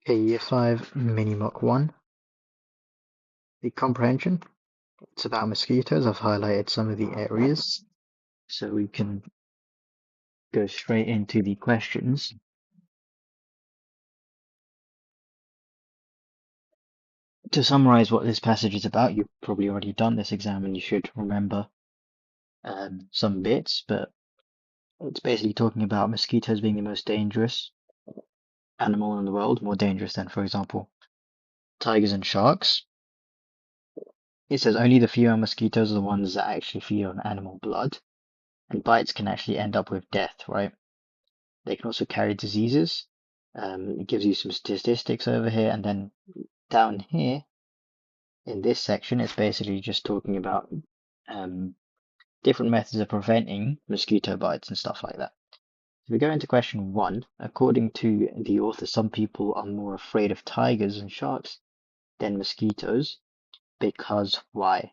Okay, Year 5 Mini Mock 1. The comprehension. It's about mosquitoes. I've highlighted some of the areas so we can go straight into the questions. To summarize what this passage is about, you've probably already done this exam and you should remember some bits, but it's basically talking about mosquitoes being the most dangerous animal in the world, more dangerous than, for example, tigers and sharks. It says only the female mosquitoes are the ones that actually feed on animal blood, and bites can actually end up with death, right? They can also carry diseases. It gives you some statistics over here, and then down here in this section, it's basically just talking about different methods of preventing mosquito bites and stuff like that. If we go into question 1, according to the author, some people are more afraid of tigers and sharks than mosquitoes because why?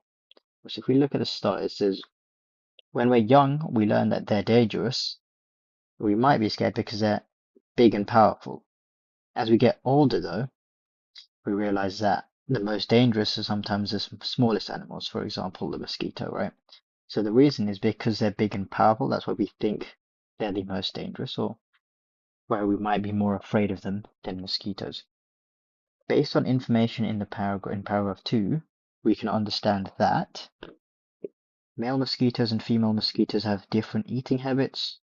So if we look at the start, it says, when we're young, we learn that they're dangerous. We might be scared because they're big and powerful. As we get older, though, we realize that the most dangerous are sometimes the smallest animals, for example, the mosquito, right? So the reason is because they're big and powerful, that's why we think they're the most dangerous, or where we might be more afraid of them than mosquitoes. Based on information in paragraph 2, we can understand that male mosquitoes and female mosquitoes have different eating habits.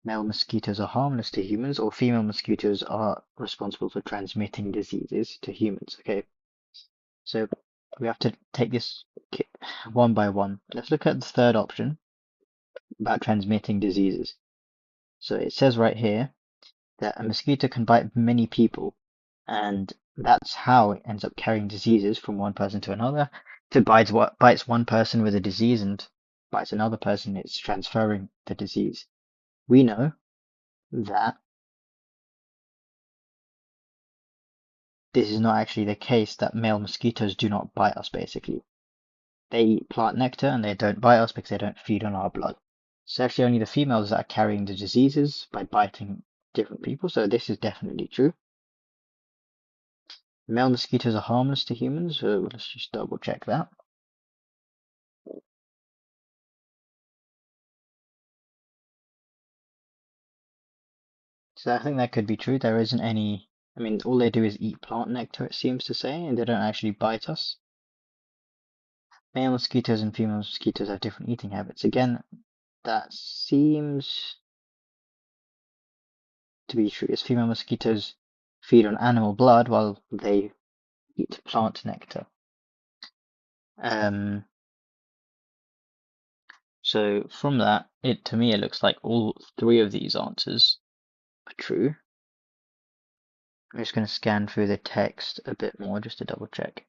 Male mosquitoes are harmless to humans, or female mosquitoes are responsible for transmitting diseases to humans, okay? So we have to take this one by one. Let's look at the third option about transmitting diseases. So it says right here that a mosquito can bite many people, and that's how it ends up carrying diseases from one person to another. If it bites one person with a disease and bites another person, it's transferring the disease. We know that this is not actually the case, that male mosquitoes do not bite us, basically. They plant nectar and they don't bite us because they don't feed on our blood. It's actually only the females that are carrying the diseases by biting different people, so this is definitely true. Male mosquitoes are harmless to humans, so let's just double check that. So I think that could be true. There isn't any, I mean, all they do is eat plant nectar, it seems to say, and they don't actually bite us. Male mosquitoes and female mosquitoes have different eating habits. Again, that seems to be true, as female mosquitoes feed on animal blood while they eat plant nectar. So from that, to me, it looks like all three of these answers are true. I'm just going to scan through the text a bit more just to double check.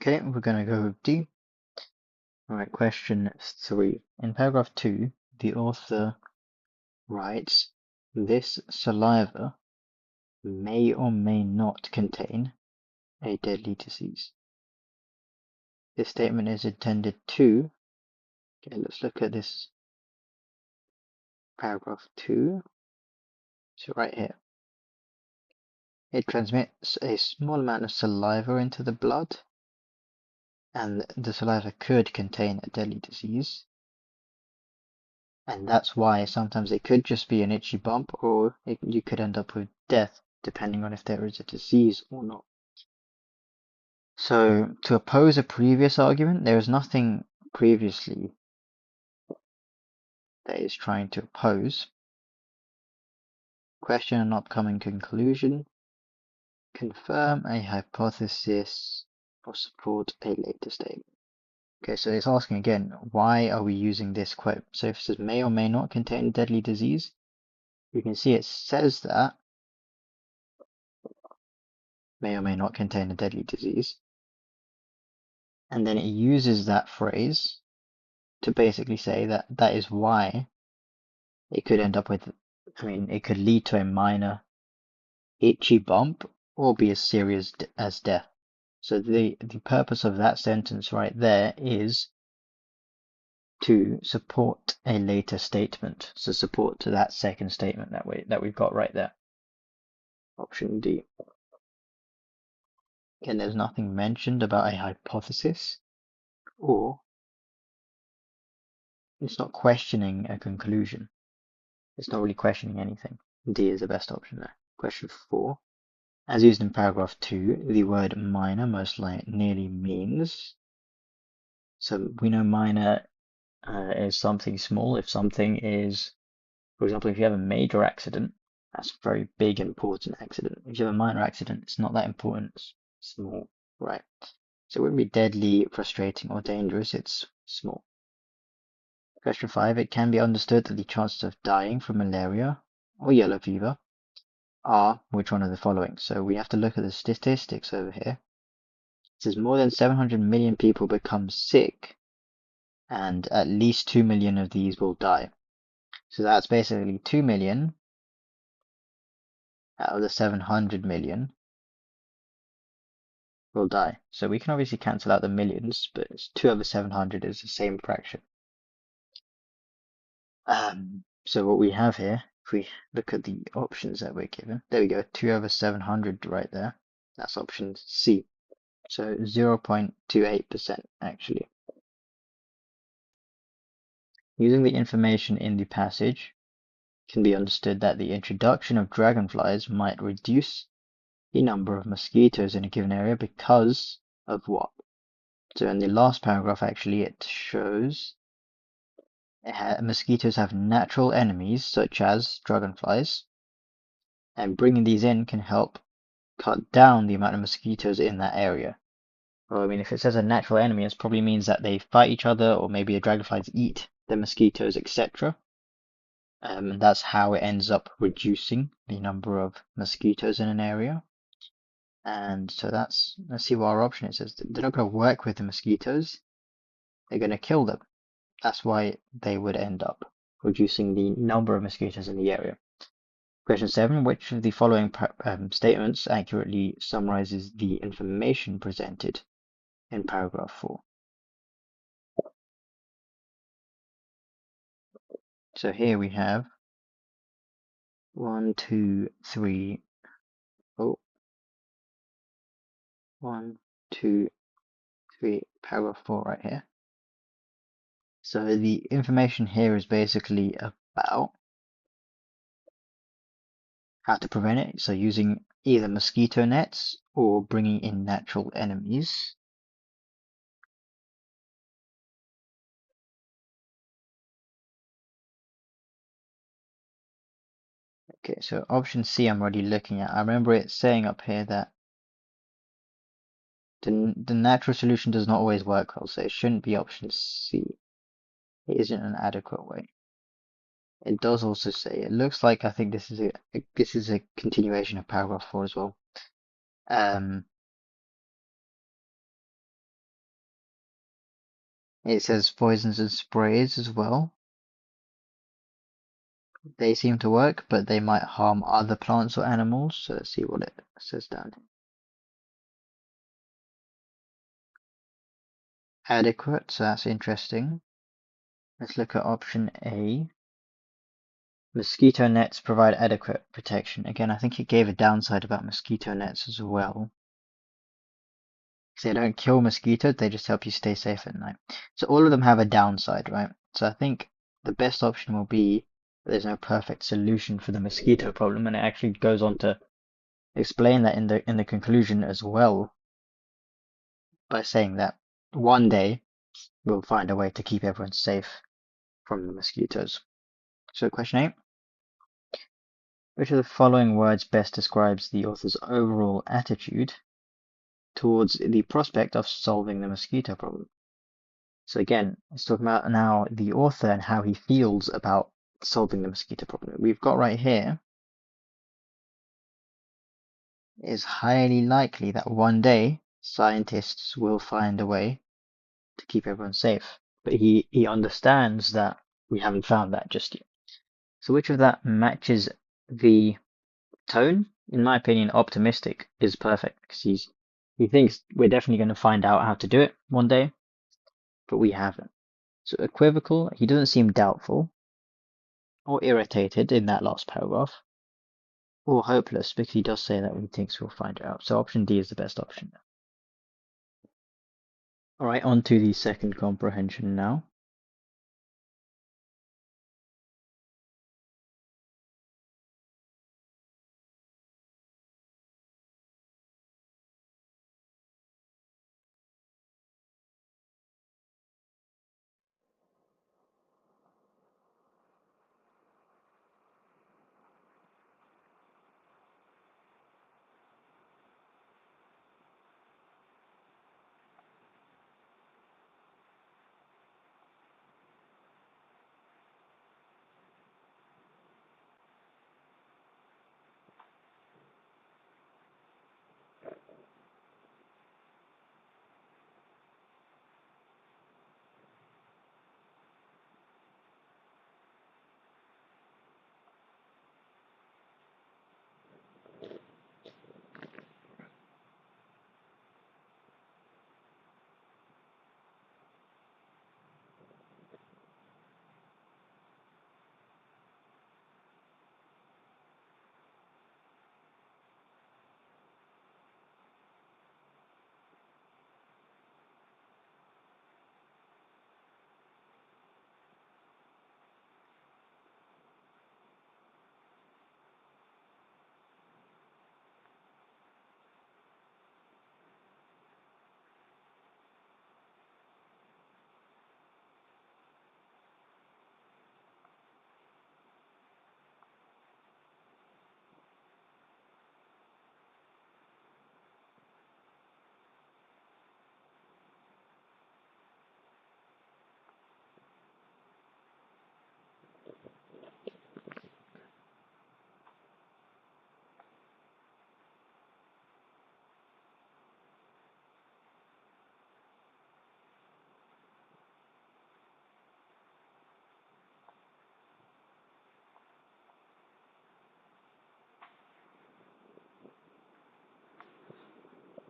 Okay, we're going to go with D. Alright, question 3. In paragraph 2, the author writes, this saliva may or may not contain a deadly disease. This statement is intended to, okay, let's look at this paragraph 2. So right here, it transmits a small amount of saliva into the blood, and the saliva could contain a deadly disease. And that's why sometimes it could just be an itchy bump, or you could end up with death, depending on if there is a disease or not. So, to oppose a previous argument, there is nothing previously that is trying to oppose. Question an upcoming conclusion. Confirm a hypothesis or support a later statement. Okay, so it's asking again, why are we using this quote? So if it says may or may not contain a deadly disease, you can see it says that may or may not contain a deadly disease. And then it uses that phrase to basically say that that is why it could end up with, it could lead to a minor itchy bump or be as serious as death. So the purpose of that sentence right there is to support a later statement. So support to that second statement that we've got right there. Option D. Again, there's nothing mentioned about a hypothesis, or it's not questioning a conclusion. It's not really questioning anything. D is the best option there. Question 4. As used in paragraph 2, the word minor most nearly means. So we know minor is something small. If something is, for example, if you have a major accident, that's a very big, important accident. If you have a minor accident, it's not that important. It's small, right? So it wouldn't be deadly, frustrating, or dangerous. It's small. Question 5. It can be understood that the chances of dying from malaria or yellow fever are which one of the following? So we have to look at the statistics over here. It says more than 700 million people become sick, and at least 2 million of these will die. So that's basically 2 million out of the 700 million will die. So we can obviously cancel out the millions, but 2 over 700 is the same fraction. So what we have here, if we look at the options that we're given, there we go, 2 over 700 right there. That's option C. So 0.28% actually. Using the information in the passage, it can be understood that the introduction of dragonflies might reduce the number of mosquitoes in a given area because of what? So in the last paragraph, actually, it shows mosquitoes have natural enemies, such as dragonflies, and bringing these in can help cut down the amount of mosquitoes in that area. Well, if it says a natural enemy, it probably means that they fight each other, or maybe the dragonflies eat the mosquitoes, etc. And that's how it ends up reducing the number of mosquitoes in an area. And so let's see what our option is. It says they're not going to work with the mosquitoes, they're going to kill them. That's why they would end up reducing the number of mosquitoes in the area. Question 7. Which of the following statements accurately summarizes the information presented in paragraph 4? So here we have 1, 2, 3. Oh, 1, 2, 3. Paragraph 4 right here. So the information here is basically about how to prevent it. So using either mosquito nets or bringing in natural enemies. Okay, so option C I'm already looking at. I remember it saying up here that the natural solution does not always work well, so it shouldn't be option C. It isn't an adequate way. It does also say, it looks like I think this is a continuation of paragraph 4 as well. It says poisons and sprays as well. They seem to work, but they might harm other plants or animals. So let's see what it says down here. Adequate, so that's interesting. Let's look at option A. Mosquito nets provide adequate protection. Again, I think it gave a downside about mosquito nets as well. Because they don't kill mosquitoes, they just help you stay safe at night. So all of them have a downside, right? So I think the best option will be there's no perfect solution for the mosquito problem, and it actually goes on to explain that in the conclusion as well by saying that one day we'll find a way to keep everyone safe from the mosquitoes. So question 8. Which of the following words best describes the author's overall attitude towards the prospect of solving the mosquito problem? So again, let's talk about now the author and how he feels about solving the mosquito problem. We've got right here, it is highly likely that one day scientists will find a way to keep everyone safe. But he understands that we haven't found that just yet. So which of that matches the tone? In my opinion, optimistic is perfect because he thinks we're definitely going to find out how to do it one day, but we haven't. So equivocal, he doesn't seem doubtful or irritated in that last paragraph, or hopeless because he does say that he thinks we'll find it out. So option D is the best option. All right, on to the second comprehension now.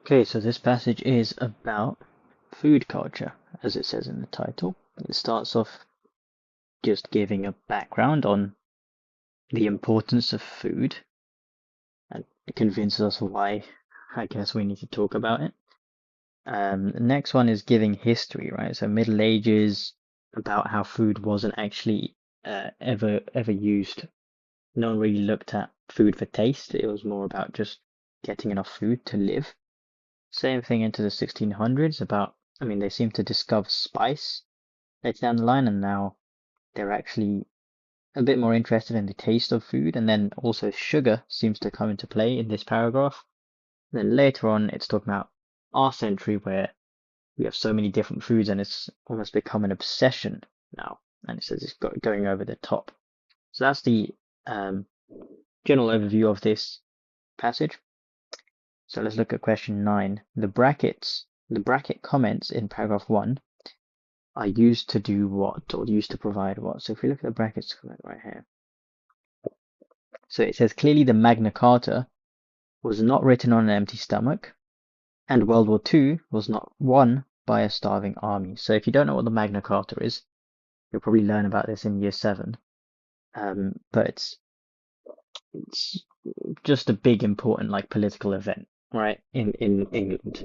Okay, so this passage is about food culture, as it says in the title. It starts off just giving a background on the importance of food, and it convinces us why I guess we need to talk about it. The next one is giving history, right? So Middle Ages, about how food wasn't actually ever used. No one really looked at food for taste. It was more about just getting enough food to live. Same thing into the 1600s about, I mean, they seem to discover spice later down the line, and now they're actually a bit more interested in the taste of food. And then also sugar seems to come into play in this paragraph. And then later on, it's talking about our century where we have so many different foods and it's almost become an obsession now. And it says it's going over the top. So that's the general overview of this passage. So let's look at question 9. The bracket comments in paragraph 1 are used to do what, or used to provide what? So if we look at the brackets comment right here. So it says clearly the Magna Carta was not written on an empty stomach, and World War II was not won by a starving army. So if you don't know what the Magna Carta is, you'll probably learn about this in year 7. But it's just a big important like political event, right, in England.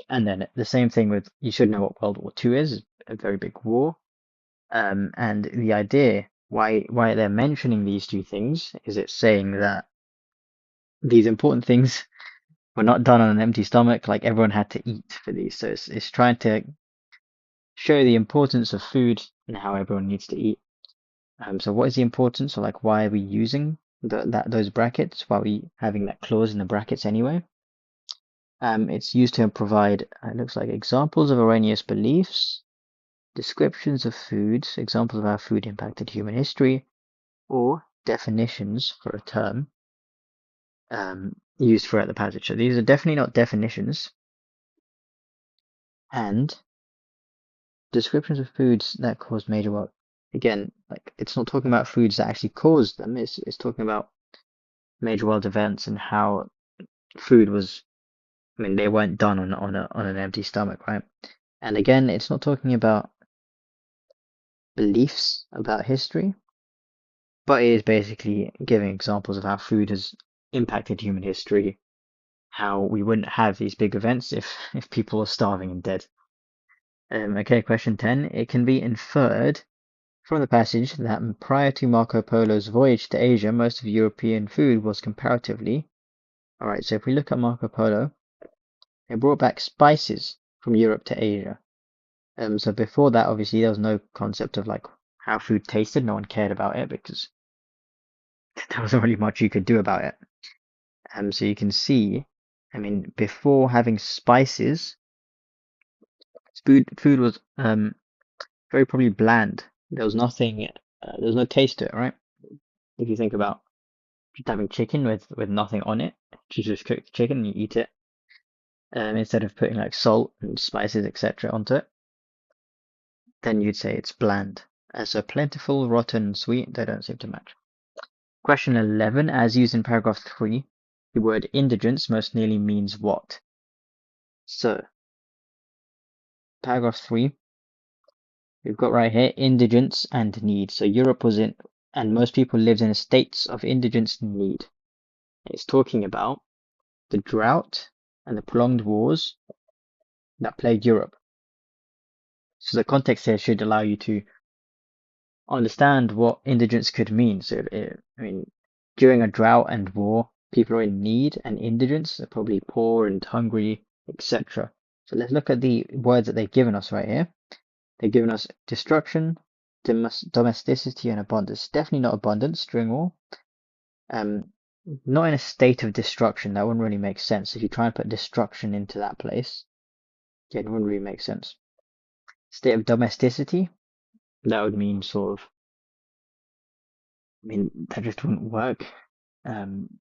And then the same thing with, you should know what World War II is a very big war. And the idea why they're mentioning these two things is it's saying that these important things were not done on an empty stomach, like everyone had to eat for these. So it's trying to show the importance of food and how everyone needs to eat. So what is the importance, or like why are we using those brackets? Why are we having that clause in the brackets anyway? It's used to provide, it looks like, examples of erroneous beliefs, descriptions of foods, examples of how food impacted human history, or definitions for a term used throughout the passage. So these are definitely not definitions. And descriptions of foods that caused major world. Again, like it's not talking about foods that actually caused them. It's talking about major world events and how food was. I mean, they weren't done on an empty stomach, right? And again, it's not talking about beliefs about history, but it is basically giving examples of how food has impacted human history, how we wouldn't have these big events if people are starving and dead. Okay, question 10. It can be inferred from the passage that prior to Marco Polo's voyage to Asia, most of European food was comparatively. Alright, so if we look at Marco Polo, it brought back spices from Europe to Asia. So before that, obviously, there was no concept of like how food tasted. No one cared about it because there wasn't really much you could do about it. So you can see, I mean, before having spices, food was very probably bland. There was nothing, there was no taste to it, right? If you think about just having chicken with nothing on it, you just cook the chicken and you eat it, instead of putting like salt and spices, etc. onto it, then you'd say it's bland. So plentiful, rotten, and sweet, they don't seem to match. Question 11, as used in paragraph 3, the word indigence most nearly means what? So, paragraph 3, we've got right here indigence and need. So Europe was in, and most people lived in states of indigence and need. It's talking about the drought and the prolonged wars that plagued Europe. So the context here should allow you to understand what indigence could mean. So, I mean, during a drought and war, people are in need, and indigence, they're probably poor and hungry, etc. So let's look at the words that they've given us right here. They've given us destruction, domesticity, and abundance. Definitely not abundance during war. Not in a state of destruction. That wouldn't really make sense. If you try and put destruction into that place, yeah, it wouldn't really make sense. State of domesticity, that would mean sort of, I mean, that just wouldn't work.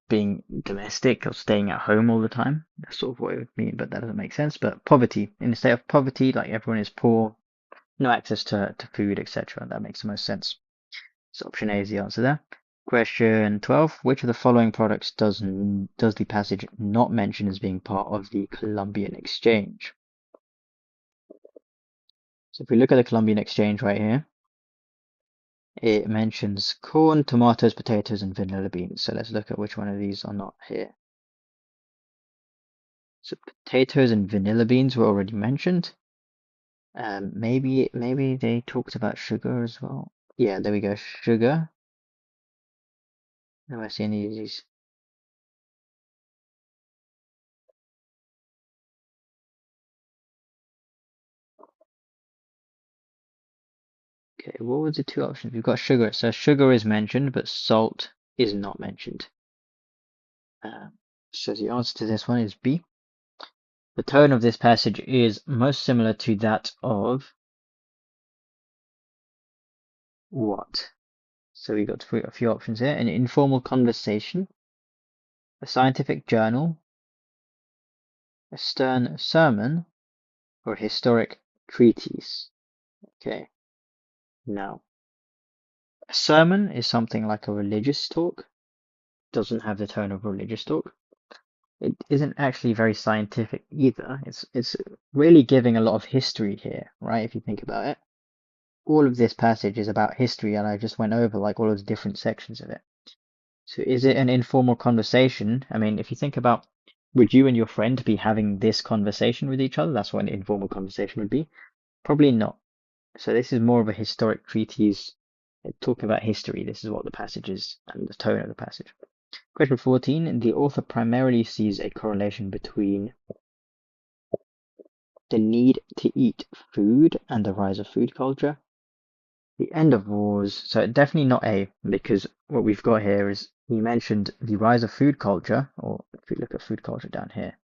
Being domestic or staying at home all the time, that's sort of what it would mean, but that doesn't make sense. But poverty, in a state of poverty, like everyone is poor, no access to food, etc. That makes the most sense. So option A is the answer there. Question 12. Which of the following products does the passage not mention as being part of the Columbian Exchange? So if we look at the Columbian Exchange right here, it mentions corn, tomatoes, potatoes, and vanilla beans. So let's look at which one of these are not here. So potatoes and vanilla beans were already mentioned. Maybe they talked about sugar as well. Yeah, there we go. Sugar. Do I see any of these? Okay, what were the two options? We've got sugar. So sugar is mentioned, but salt is not mentioned. So the answer to this one is B. The tone of this passage is most similar to that of what? So we got a few options here. An informal conversation, a scientific journal, a stern sermon, or a historic treatise. Okay. Now, a sermon is something like a religious talk. Doesn't have the tone of a religious talk. It isn't actually very scientific either. It's really giving a lot of history here, right? If you think about it. All of this passage is about history, and I just went over like all of the different sections of it. So is it an informal conversation? I mean, if you think about, would you and your friend be having this conversation with each other? That's what an informal conversation would be. Probably not. So this is more of a historic treatise talking about history. This is what the passage is and the tone of the passage. Question 14. The author primarily sees a correlation between the need to eat food and the rise of food culture. The end of wars, so definitely not A, because what we've got here is he mentioned the rise of food culture, or if we look at food culture down here,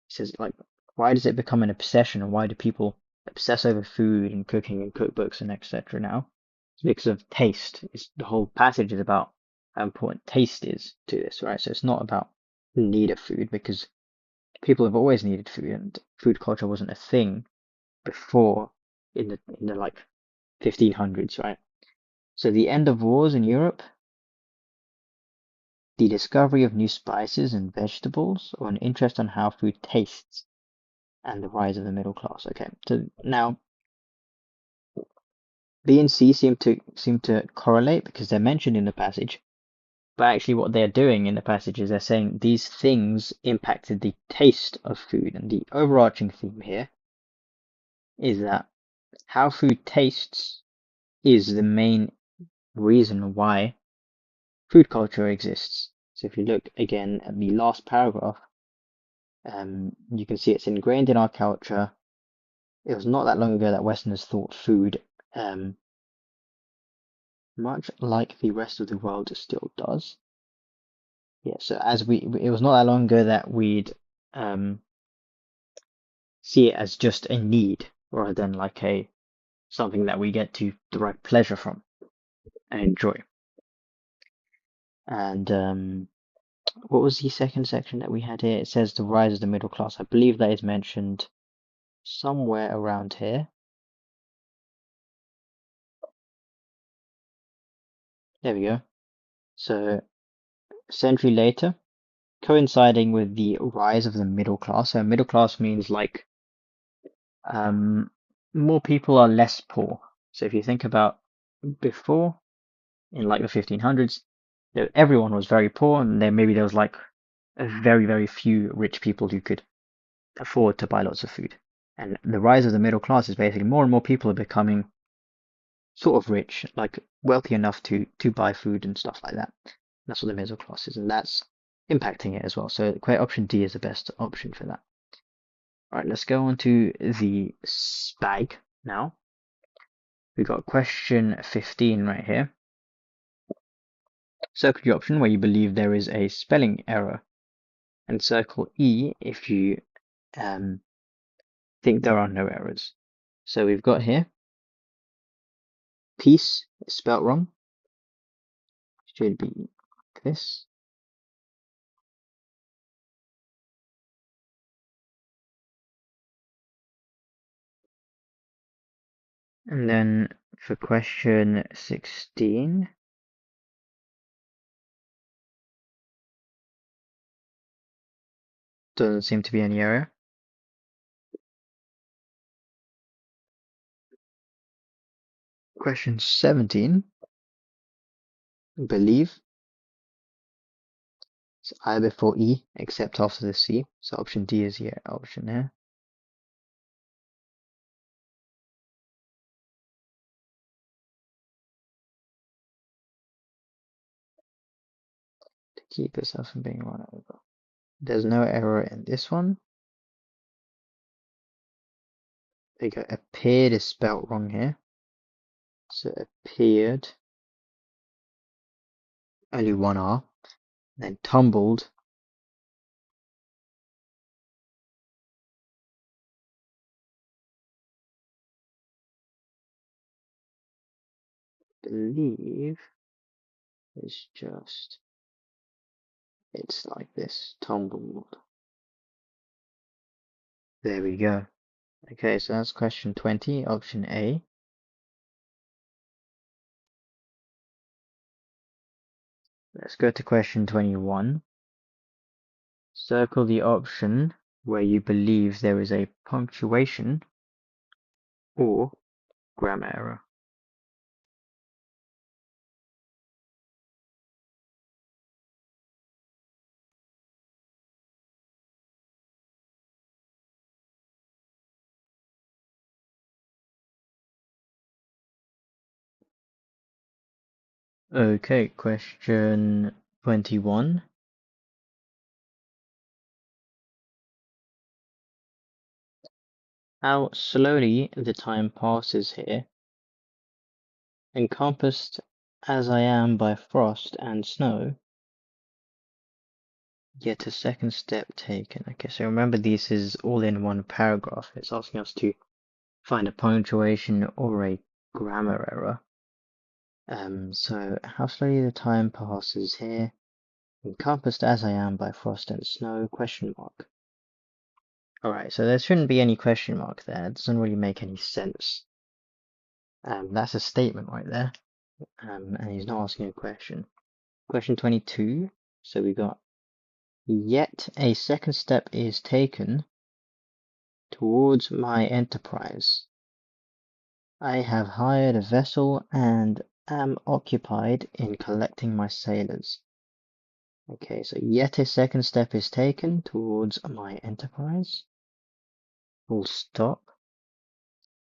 he says, like, why does it become an obsession, and why do people obsess over food and cooking and cookbooks and etc. now? It's because of taste. The whole passage is about how important taste is to this, right? So it's not about the need of food, because people have always needed food, and food culture wasn't a thing before in the like 1500s, right? So the end of wars in Europe, the discovery of new spices and vegetables, or an interest on how food tastes, and the rise of the middle class. Okay, so now B and C seem to correlate because they're mentioned in the passage, but actually what they're doing in the passage is they're saying these things impacted the taste of food, and the overarching theme here is that how food tastes is the main reason why food culture exists. So if you look again at the last paragraph, you can see it's ingrained in our culture. It was not that long ago that Westerners thought food, um, much like the rest of the world still does. Yeah, so it was not that long ago that we'd um, see it as just a need rather than like a something that we get to derive pleasure from and enjoy. And what was the second section that we had here? It says the rise of the middle class. I believe that is mentioned somewhere around here. There we go. So a century later, coinciding with the rise of the middle class. So middle class means like more people are less poor. So if you think about before, in like the 1500s, everyone was very poor, and then maybe there was like a very, very few rich people who could afford to buy lots of food. And the rise of the middle class is basically more and more people are becoming sort of rich, like wealthy enough to buy food and stuff like that. That's what the middle class is, and that's impacting it as well. So option D is the best option for that. All right, let's go on to the SPAG now. We've got question 15 right here. Circle the option where you believe there is a spelling error, and circle E if you think there are no errors. So we've got here, peace is spelt wrong. Should be this. And then for question 16, doesn't seem to be any error. Question 17, believe. It's I before E, except after the C. So option D is the option here. To keep yourself from being run over. There's no error in this one. There you go. Appeared is spelt wrong here. So appeared, only one R. Then tumbled, believe is just, it's like this, tumbled. There we go. Okay, so that's question 20, option A. Let's go to question 21. Circle the option where you believe there is a punctuation or grammar error. Okay, question 21. How slowly the time passes here, encompassed as I am by frost and snow, yet a second step taken. Okay, so remember this is all in one paragraph. It's asking us to find a punctuation or a grammar error. So how slowly the time passes here, encompassed as I am by frost and snow, question mark. Alright, so there shouldn't be any question mark there. It doesn't really make any sense. That's a statement right there. And he's not asking a question. Question 22. So we got, yet a second step is taken towards my enterprise. I have hired a vessel and am occupied in collecting my sailors. Okay, so yet a second step is taken towards my enterprise. Full stop.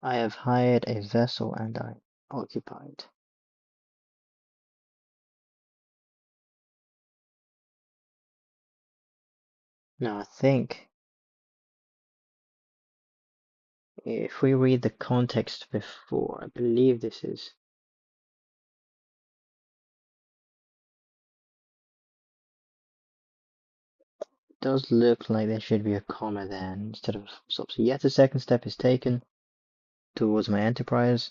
I have hired a vessel and I'm occupied. Now I think if we read the context before, I believe this is does look like there should be a comma there instead of stop. So yet a second step is taken towards my enterprise.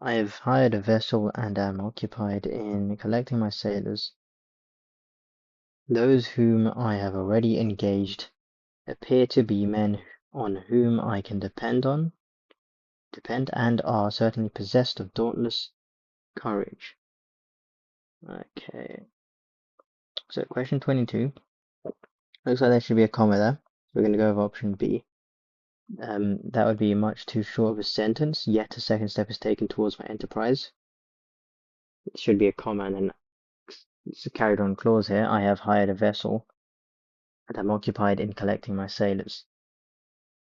I have hired a vessel and am occupied in collecting my sailors. Those whom I have already engaged appear to be men on whom I can depend and are certainly possessed of dauntless courage. Okay. So question 22. Looks like there should be a comma there. So we're going to go with option B. That would be much too short of a sentence. Yet a second step is taken towards my enterprise. It should be a comma and then it's a carried on clause here. I have hired a vessel and am occupied in collecting my sailors.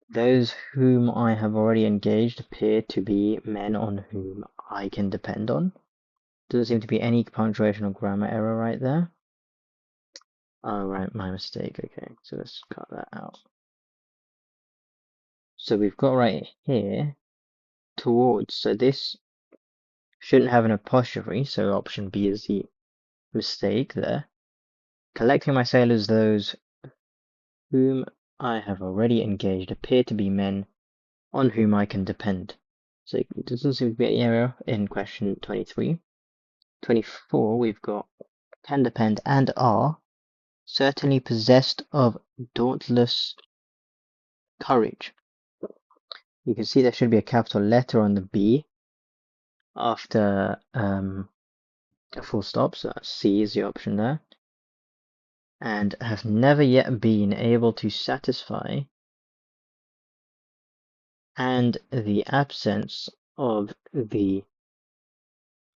Those whom I have already engaged appear to be men on whom I can depend on. Doesn't seem to be any punctuation or grammar error right there. Oh, right, my mistake. Okay, so let's cut that out. So we've got right here, towards. So this shouldn't have an apostrophe, so option B is the mistake there. Collecting my sailors, those whom I have already engaged appear to be men on whom I can depend. So it doesn't seem to be any error in question 23. 24, we've got can depend and are certainly possessed of dauntless courage. You can see there should be a capital letter on the B after a full stop, so C is the option there. And have never yet been able to satisfy, and the absence of the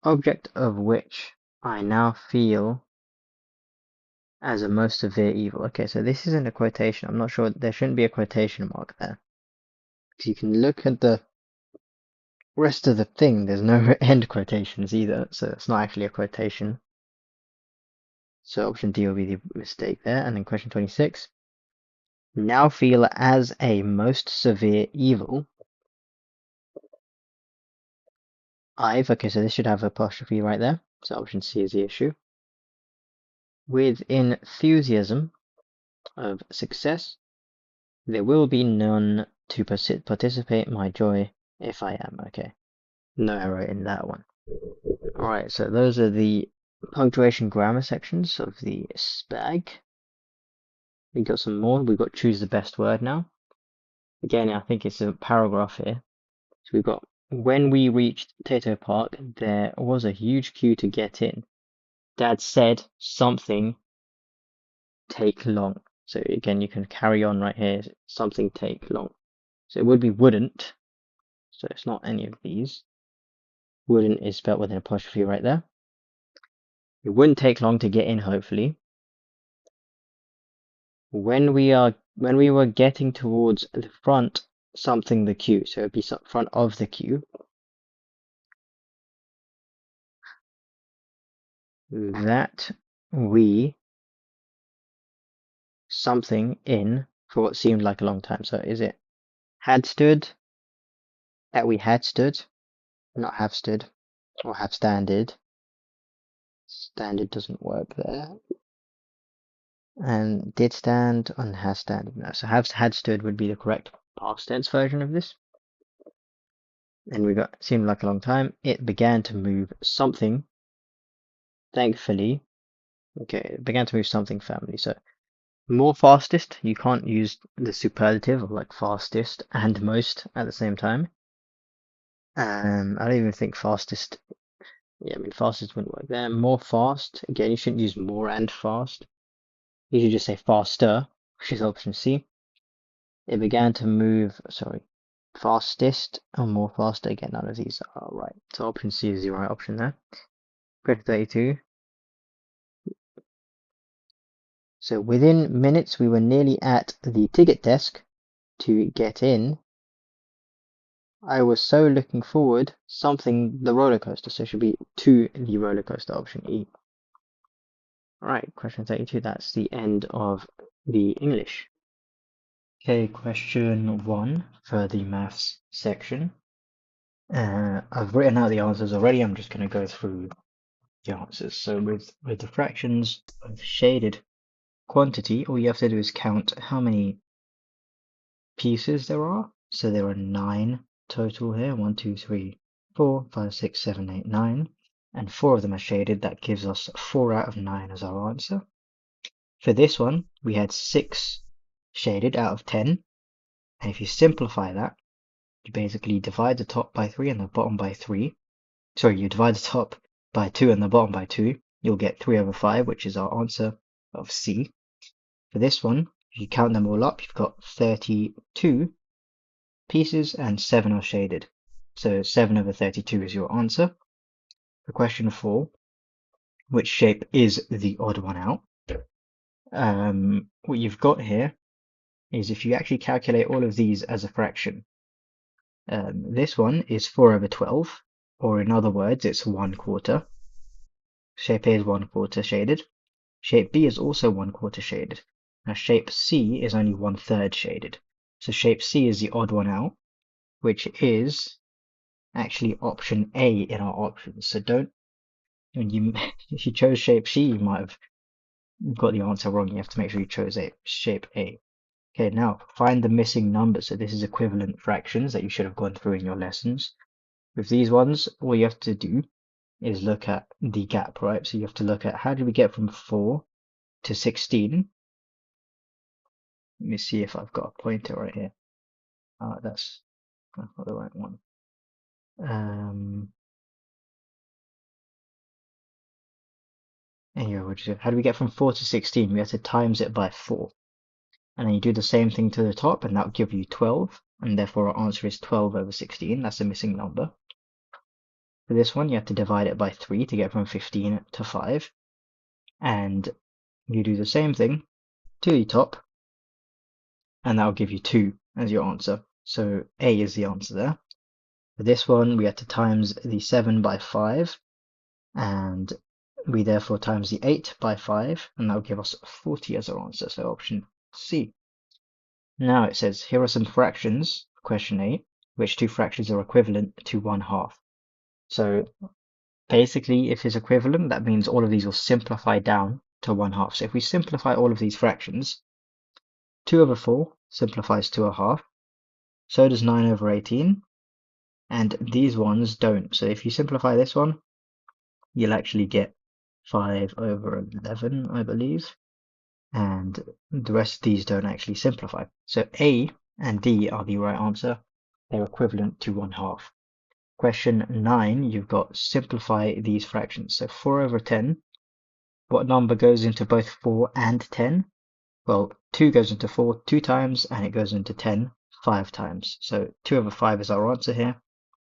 object of which I now feel as a most severe evil. Okay, so this isn't a quotation. I'm not sure. There shouldn't be a quotation mark there. Because you can look at the rest of the thing. There's no end quotations either, so it's not actually a quotation. So option D will be the mistake there. And then question 26. Now feel as a most severe evil. Okay, so this should have apostrophe right there. So option C is the issue. With enthusiasm of success, there will be none to participate my joy if I am. Okay, no error in that one. Alright, so those are the punctuation grammar sections of the SPAG. We got some more. We've got choose the best word now. Again, I think it's a paragraph here. So we've got when we reached Tato Park, there was a huge queue to get in. Dad said something take long. So again, you can carry on right here. Something take long. So it would be wouldn't. So it's not any of these. Wouldn't is spelled with an apostrophe right there. It wouldn't take long to get in, hopefully. When we were getting towards the front, something the queue. So it'd be front of the queue. that we something in for what seemed like a long time. So is it had stood, that we had stood, not have stood, or have standed? Standard doesn't work there. And did stand and has standed. No, so have had stood would be the correct past tense version of this. And we got seemed like a long time. It began to move something. Thankfully, okay, it began to move something family. So more fastest, you can't use the superlative of like fastest and most at the same time. I don't even think fastest. Yeah, I mean fastest wouldn't work there. More fast. Again, you shouldn't use more and fast. You should just say faster, which is option C. It began to move. Sorry, fastest or more faster. Again, none of these are right. So option C is the right option there. Question 32. So within minutes, we were nearly at the ticket desk to get in. I was so looking forward, something the roller coaster, so it should be to the roller coaster, option E. Alright, question 32, that's the end of the English. Okay, question 1 for the maths section. I've written out the answers already, I'm just going to go through the answers. So with the fractions of shaded quantity, all you have to do is count how many pieces there are. So there are 9 total here. 1, 2, 3, 4, 5, 6, 7, 8, 9. And 4 of them are shaded. That gives us 4 out of 9 as our answer. For this one, we had 6 shaded out of 10. And if you simplify that, you basically divide the top by 3 and the bottom by 3. Sorry, you divide the top by 2 and the bottom by 2. You'll get 3 over 5, which is our answer of C. For this one, if you count them all up, you've got 32 pieces and 7 are shaded. So 7 over 32 is your answer. For question 4, which shape is the odd one out? What you've got here is if you actually calculate all of these as a fraction, this one is 4 over 12, or in other words, it's 1/4. Shape A is 1/4 shaded. Shape B is also 1/4 shaded. Now shape C is only 1/3 shaded. So shape C is the odd one out, which is actually option A in our options. So don't, when you if you chose shape C, you might have got the answer wrong. You have to make sure you chose shape A. Okay, now find the missing number. So this is equivalent fractions that you should have gone through in your lessons. With these ones, all you have to do is look at the gap, right? So you have to look at how did we get from 4 to 16. Let me see if I've got a pointer right here. That's not the right one. Anyway, how do we get from 4 to 16? We have to times it by 4. And then you do the same thing to the top, and that'll give you 12. And therefore our answer is 12 over 16. That's a missing number. For this one, you have to divide it by 3 to get from 15 to 5. And you do the same thing to the top, and that'll give you 2 as your answer. So A is the answer there. For this one, we had to times the 7 by 5, and we therefore times the 8 by 5, and that'll give us 40 as our answer, so option C. Now it says, here are some fractions, question 8, which 2 fractions are equivalent to 1/2. So basically, if it's equivalent, that means all of these will simplify down to 1/2. So if we simplify all of these fractions, 2 over 4 simplifies to 1/2, so does 9 over 18, and these ones don't. So if you simplify this one, you'll actually get 5 over 11, I believe, and the rest of these don't actually simplify. So A and D are the right answer. They're equivalent to 1/2. Question 9, you've got simplify these fractions. So 4 over 10, what number goes into both 4 and 10? Well, 2 goes into 4 2 times, and it goes into 10 5 times. So 2 over 5 is our answer here,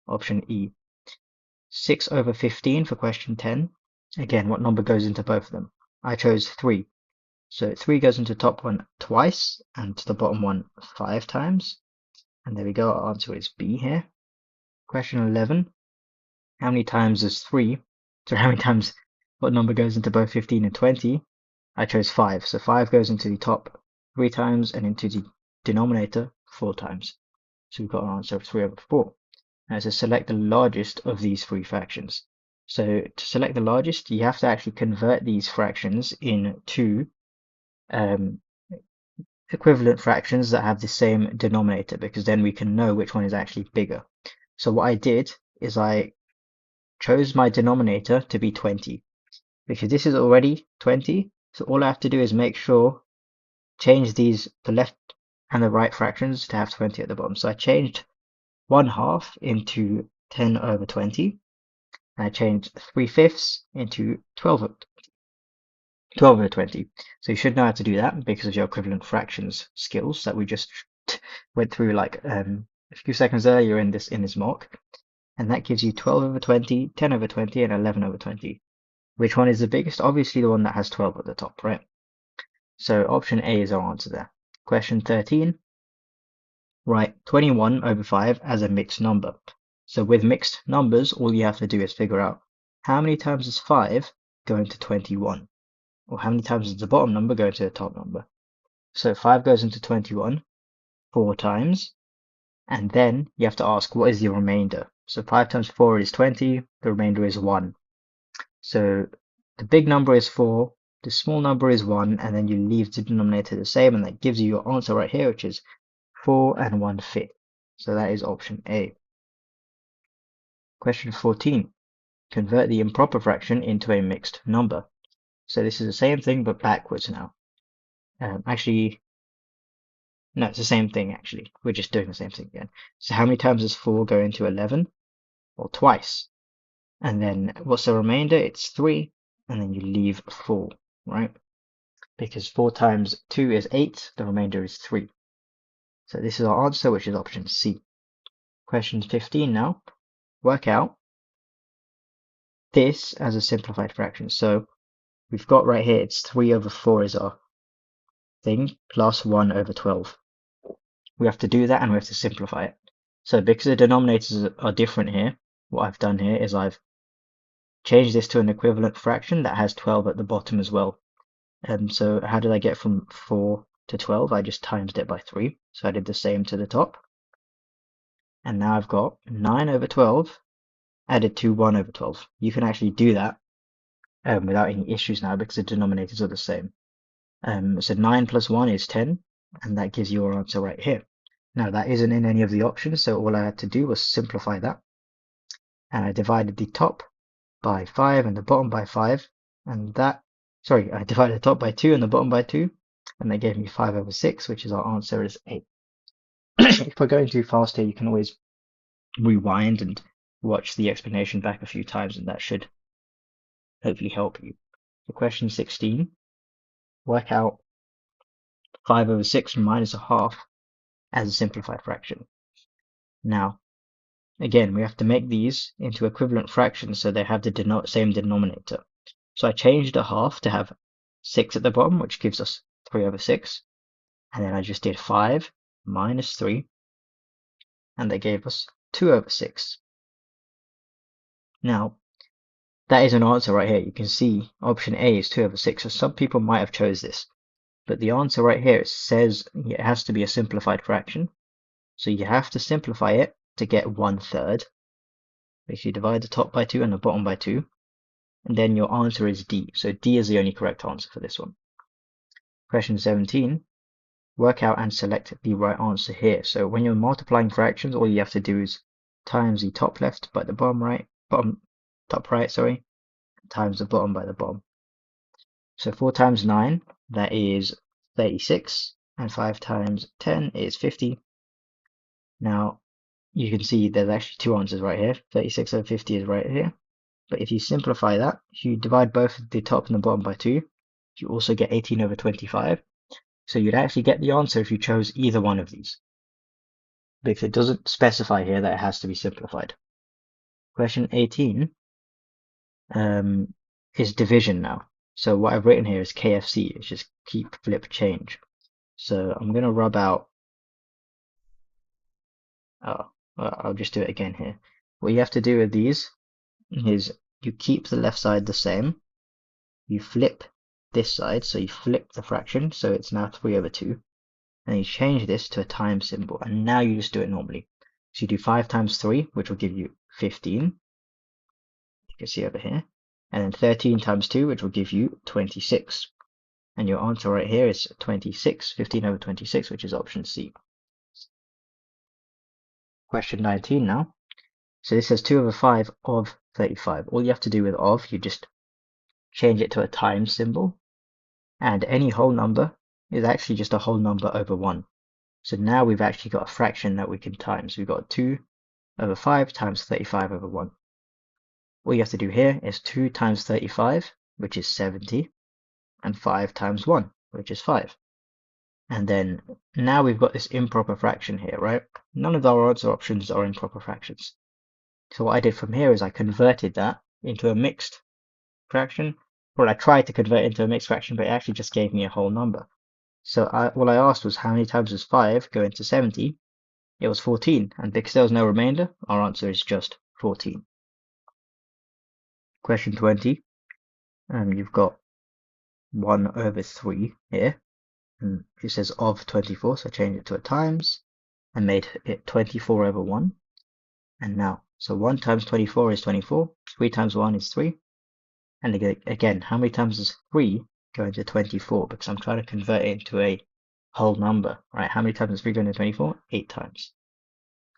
option E. 6 over 15 for question 10. Again, what number goes into both of them? I chose 3. So 3 goes into top one twice, and to the bottom one 5 times. And there we go, our answer is B here. Question 11. How many times is 3? So how many times, what number goes into both 15 and 20? I chose 5. So 5 goes into the top 3 times and into the denominator 4 times. So we've got an answer of 3 over 4. Now to select the largest of these 3 fractions. So to select the largest, you have to actually convert these fractions into equivalent fractions that have the same denominator, because then we can know which one is actually bigger. So what I did is I chose my denominator to be 20, because this is already 20. So all I have to do is make sure, change these, the left and the right fractions to have 20 at the bottom. So I changed 1/2 into 10 over 20. And I changed 3/5 into 12 over 20. So you should know how to do that because of your equivalent fractions skills that we just went through like a few seconds earlier in this mock. And that gives you 12 over 20, 10 over 20, and 11 over 20. Which one is the biggest? Obviously the one that has 12 at the top, right? So option A is our answer there. Question 13. Write 21 over 5 as a mixed number. So with mixed numbers, all you have to do is figure out how many times does 5 go into 21? Or how many times does the bottom number go into the top number? So 5 goes into 21 4 times, and then you have to ask what is the remainder. So 5 times 4 is 20, the remainder is 1. So the big number is 4, the small number is 1, and then you leave the denominator the same, and that gives you your answer right here, which is 4 and 1/5. So that is option A. Question 14. Convert the improper fraction into a mixed number. So this is the same thing, but backwards now. Actually, no, it's the same thing, actually. We're just doing the same thing again. So how many times does 4 go into 11? Well, twice. And then what's the remainder? It's 3, and then you leave 4, right? Because 4 times 2 is 8, the remainder is 3. So this is our answer, which is option C. Question 15 now. Work out this as a simplified fraction. So we've got right here, it's 3 over 4 is our thing, plus 1 over 12. We have to do that and we have to simplify it. So because the denominators are different here, what I've done here is I've changed this to an equivalent fraction that has 12 at the bottom as well. So how did I get from 4 to 12? I just times it by 3. So I did the same to the top. And now I've got 9 over 12 added to 1 over 12. You can actually do that without any issues now because the denominators are the same. So 9 plus 1 is 10, and that gives you your answer right here. Now that isn't in any of the options, so all I had to do was simplify that. And I divided the top by 5 and the bottom by 5, and that, sorry, I divided the top by 2 and the bottom by 2, and that gave me 5 over 6, which is our answer is 8. If we're going too fast here, you can always rewind and watch the explanation back a few times, and that should hopefully help you. For question 16, work out 5 over 6 minus a half as a simplified fraction. Now, again, we have to make these into equivalent fractions so they have the same denominator. So I changed a half to have 6 at the bottom, which gives us 3 over 6. And then I just did 5 minus 3, and that gave us 2 over 6. Now, that is an answer right here. You can see option A is 2 over 6. So some people might have chose this. But the answer right here, it says it has to be a simplified fraction. So you have to simplify it to get 1/3. If you divide the top by 2 and the bottom by 2, and then your answer is D. So D is the only correct answer for this one. Question 17. Work out and select the right answer here. So when you're multiplying fractions, all you have to do is times the top left by the top right, times the bottom by the bottom. So 4 times 9, that is 36, and 5 times 10 is 50. Now, you can see there's actually two answers right here. 36 over 50 is right here. But if you simplify that, if you divide both the top and the bottom by 2, you also get 18 over 25. So you'd actually get the answer if you chose either one of these. Because it doesn't specify here that it has to be simplified. Question 18 is division now. So what I've written here is KFC. It's just keep, flip, change. So I'm going to rub out. Oh, well, I'll just do it again here. What you have to do with these is you keep the left side the same, you flip this side, so you flip the fraction, so it's now 3 over 2, and you change this to a times symbol, and now you just do it normally. So you do 5 times 3, which will give you 15, you can see over here, and then 13 times 2, which will give you 26. And your answer right here is 26, 15 over 26, which is option C. Question 19 now. So this says 2 over 5 of 35. All you have to do with of, you just change it to a times symbol. And any whole number is actually just a whole number over 1. So now we've actually got a fraction that we can times. We've got 2 over 5 times 35 over 1. All you have to do here is 2 times 35, which is 70, and 5 times 1, which is 5. And then now we've got this improper fraction here, right? None of our answer options are improper fractions. So what I did from here is I converted that into a mixed fraction. Well, I tried to convert it into a mixed fraction, but it actually just gave me a whole number. So all I asked was how many times does 5 go into 70? It was 14, and because there was no remainder, our answer is just 14. Question 20, you've got 1 over 3 here, and it says of 24, so I changed it to a times, and made it 24 over 1. And now, so 1 times 24 is 24, 3 times 1 is 3, and again, how many times does 3 go into 24? Because I'm trying to convert it into a whole number, right? How many times does 3 go into 24? 8 times.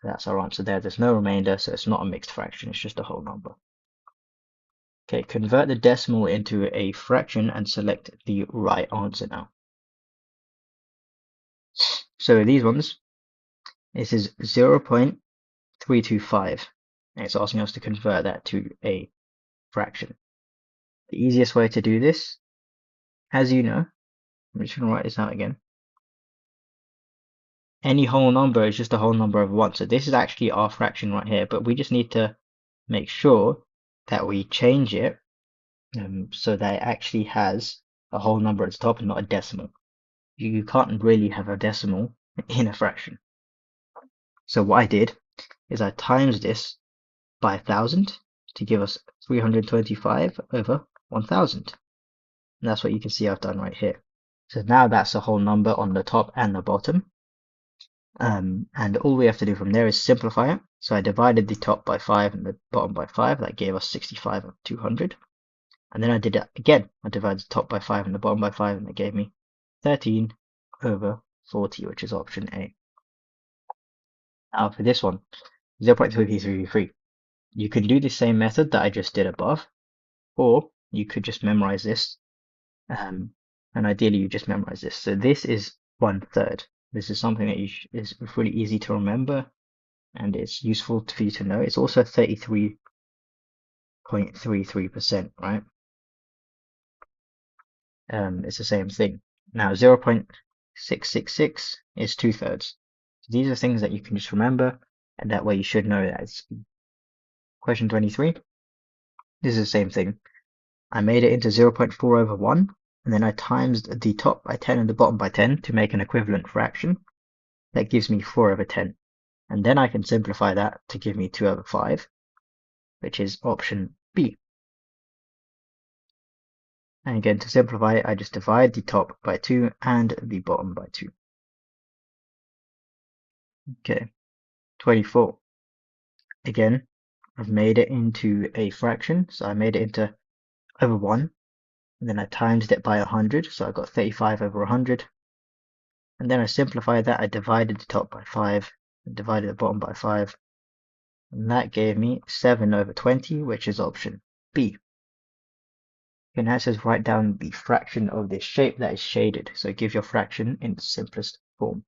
So that's our answer there. There's no remainder, so it's not a mixed fraction, it's just a whole number. Okay, convert the decimal into a fraction and select the right answer now. So these ones, this is 0.325, and it's asking us to convert that to a fraction. The easiest way to do this, as you know, I'm just going to write this out again. Any whole number is just a whole number of 1. So this is actually our fraction right here, but we just need to make sure that we change it so that it actually has a whole number at the top and not a decimal. You can't really have a decimal in a fraction. So what I did is I times this by 1,000 to give us 325 over 1,000. And that's what you can see I've done right here. So now that's a whole number on the top and the bottom. And all we have to do from there is simplify it. So I divided the top by 5 and the bottom by 5. That gave us 65 over 200. And then I did it again. I divided the top by 5 and the bottom by 5, and that gave me 13 over 40, which is option A. Now for this one, 0.333. You can do the same method that I just did above, or you could just memorize this. And ideally you just memorize this. So this is 1/3. This is something that is really easy to remember, and it's useful for you to know. It's also 33.33%, right? It's the same thing. Now 0.666 is 2/3. So these are things that you can just remember, and that way you should know that. Question 23. This is the same thing. I made it into 0.4 over 1, and then I times the top by 10 and the bottom by 10 to make an equivalent fraction. That gives me 4 over 10. And then I can simplify that to give me 2 over 5, which is option B. And again, to simplify it, I just divide the top by 2 and the bottom by 2. Okay, 24. Again, I've made it into a fraction, so I made it into over 1, and then I times it by 100, so I got 35 over 100. And then I simplified that, I divided the top by 5, and divided the bottom by 5, and that gave me 7 over 20, which is option B. Okay, now it says write down the fraction of this shape that is shaded, so give your fraction in the simplest form.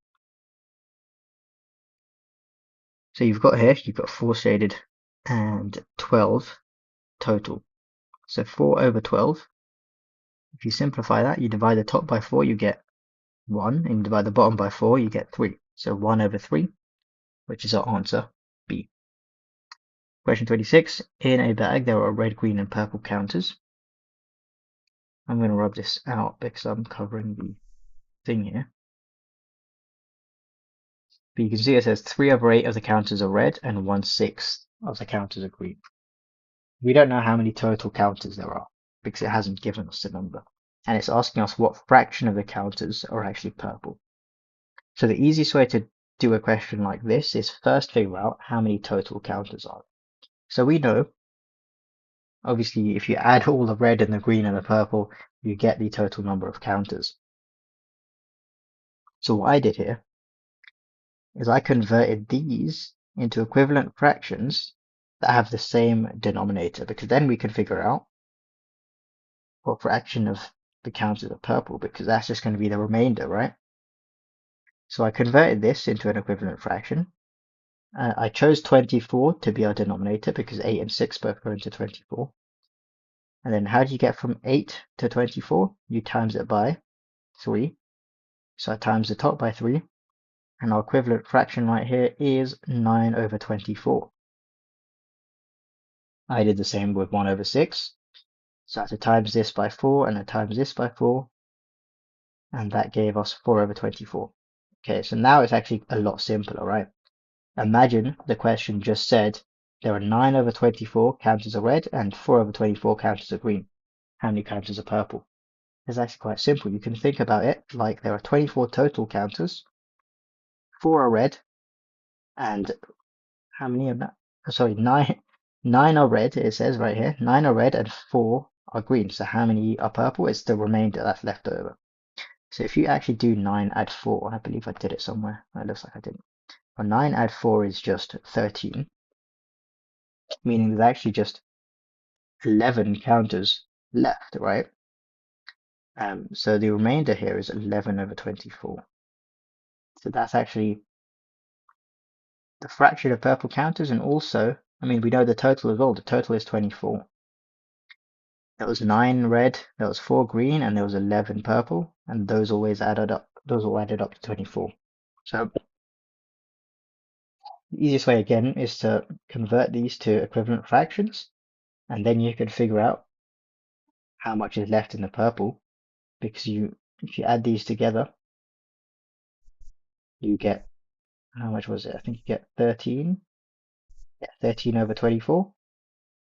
So you've got here, you've got 4 shaded and 12 total. So 4 over 12. If you simplify that, you divide the top by 4, you get 1, and you divide the bottom by 4, you get 3. So 1 over 3, which is our answer, B. Question 26. In a bag, there are red, green, and purple counters. I'm going to rub this out because I'm covering the thing here. But you can see it says 3 over 8 of the counters are red and 1/6 of the counters are green. We don't know how many total counters there are because it hasn't given us the number. And it's asking us what fraction of the counters are actually purple. So the easiest way to do a question like this is first figure out how many total counters are. So we know, obviously, if you add all the red and the green and the purple, you get the total number of counters. So what I did here is I converted these into equivalent fractions that have the same denominator, because then we can figure out what fraction of the counters are purple, because that's just going to be the remainder, right? So I converted this into an equivalent fraction. I chose 24 to be our denominator because 8 and 6 both go into 24. And then how do you get from 8 to 24? You times it by 3. So I times the top by 3. And our equivalent fraction right here is 9 over 24. I did the same with 1 over 6. So I had to times this by 4 and then times this by 4. And that gave us 4 over 24. Okay, so now it's actually a lot simpler, right? Imagine the question just said there are 9 over 24 counters are red and 4 over 24 counters are green. How many counters are purple? It's actually quite simple. You can think about it like there are 24 total counters, 4 are red, and how many of that? Sorry, 9 are red, it says right here. 9 are red and 4 are green. So how many are purple? It's the remainder that's left over. So if you actually do 9 add 4, I believe I did it somewhere. It looks like I didn't. Well, 9 add 4 is just 13, meaning there's actually just 11 counters left, right? So the remainder here is 11 over 24. So that's actually the fraction of purple counters, and also, I mean, we know the total as well. The total is 24. There was 9 red, there was 4 green, and there was 11 purple, and those always added up. Those all added up to 24. So the easiest way again is to convert these to equivalent fractions, and then you can figure out how much is left in the purple, because if you add these together, you get, how much was it? I think you get 13. Yeah, 13 over 24.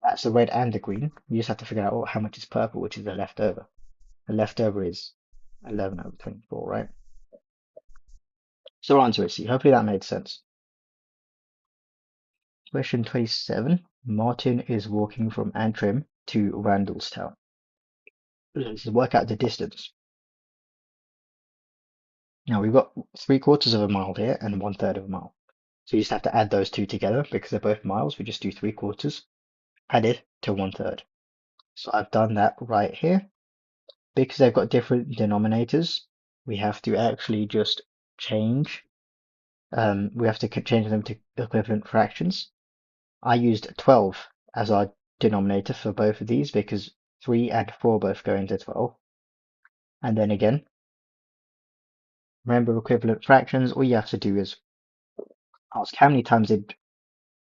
That's the red and the green. You just have to figure out how much is purple, which is the leftover. The leftover is 11 over 24, right? So on to it, see. Hopefully that made sense. Question 27. Martin is walking from Antrim to Randallstown. Let's work out the distance. Now we've got 3/4 of a mile here and 1/3 of a mile. So you just have to add those two together because they're both miles. We just do 3/4 added to 1/3. So I've done that right here. Because they've got different denominators, we have to actually just change. We have to change them to equivalent fractions. I used 12 as our denominator for both of these because 3 and 4 both go into 12. And then again, remember equivalent fractions, all you have to do is ask how many times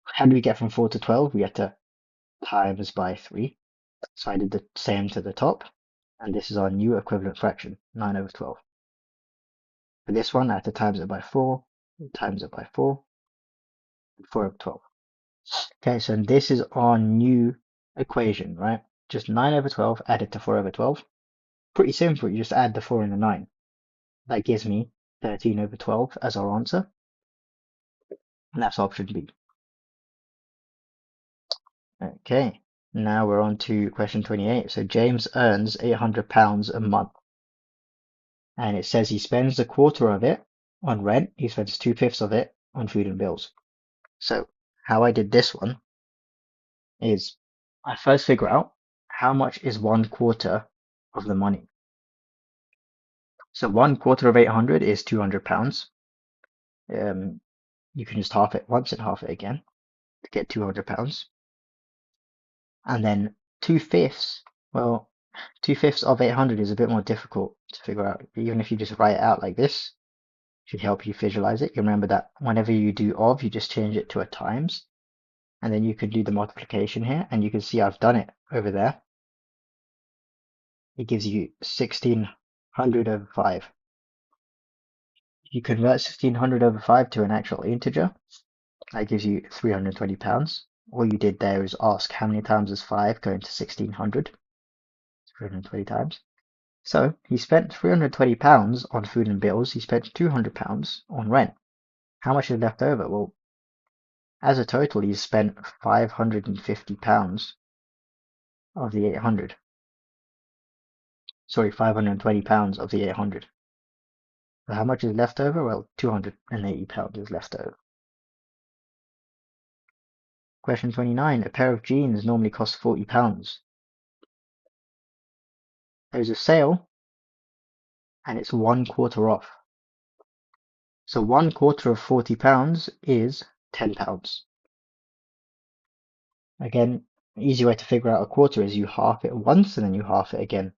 how do we get from 4 to 12? We have to times by 3. So I did the same to the top, and this is our new equivalent fraction, 9 over 12. For this one, I have to times it by 4, times it by 4, and 4 over 12. Okay, so this is our new equation, right? Just 9 over 12 added to 4 over 12. Pretty simple, you just add the 4 and the 9. That gives me 13 over 12 as our answer. And that's option B. Okay, now we're on to question 28. So James earns £800 a month. And it says he spends a quarter of it on rent. He spends 2/5 of it on food and bills. So how I did this one is I first figure out how much is 1/4 of the money. So 1/4 of 800 is £200. You can just half it once and half it again to get £200. And then 2/5, well, 2/5 of 800 is a bit more difficult to figure out. Even if you just write it out like this, it should help you visualize it. You remember that whenever you do of, you just change it to a times. And then you can do the multiplication here, and you can see I've done it over there. It gives you 1600 over 5. You convert 1600 over 5 to an actual integer. That gives you £320. All you did there is ask how many times is 5 going to 1600. 320 times. So he spent £320 on food and bills. He spent £200 on rent. How much is left over? Well, as a total, he's spent £550 of the 800. Sorry, £520 of the 800. So how much is left over? Well, £280 is left over. Question 29. A pair of jeans normally costs £40. There's a sale and it's 1/4 off. So 1/4 of £40 is £10. Again, an easy way to figure out a quarter is you half it once and then you half it again.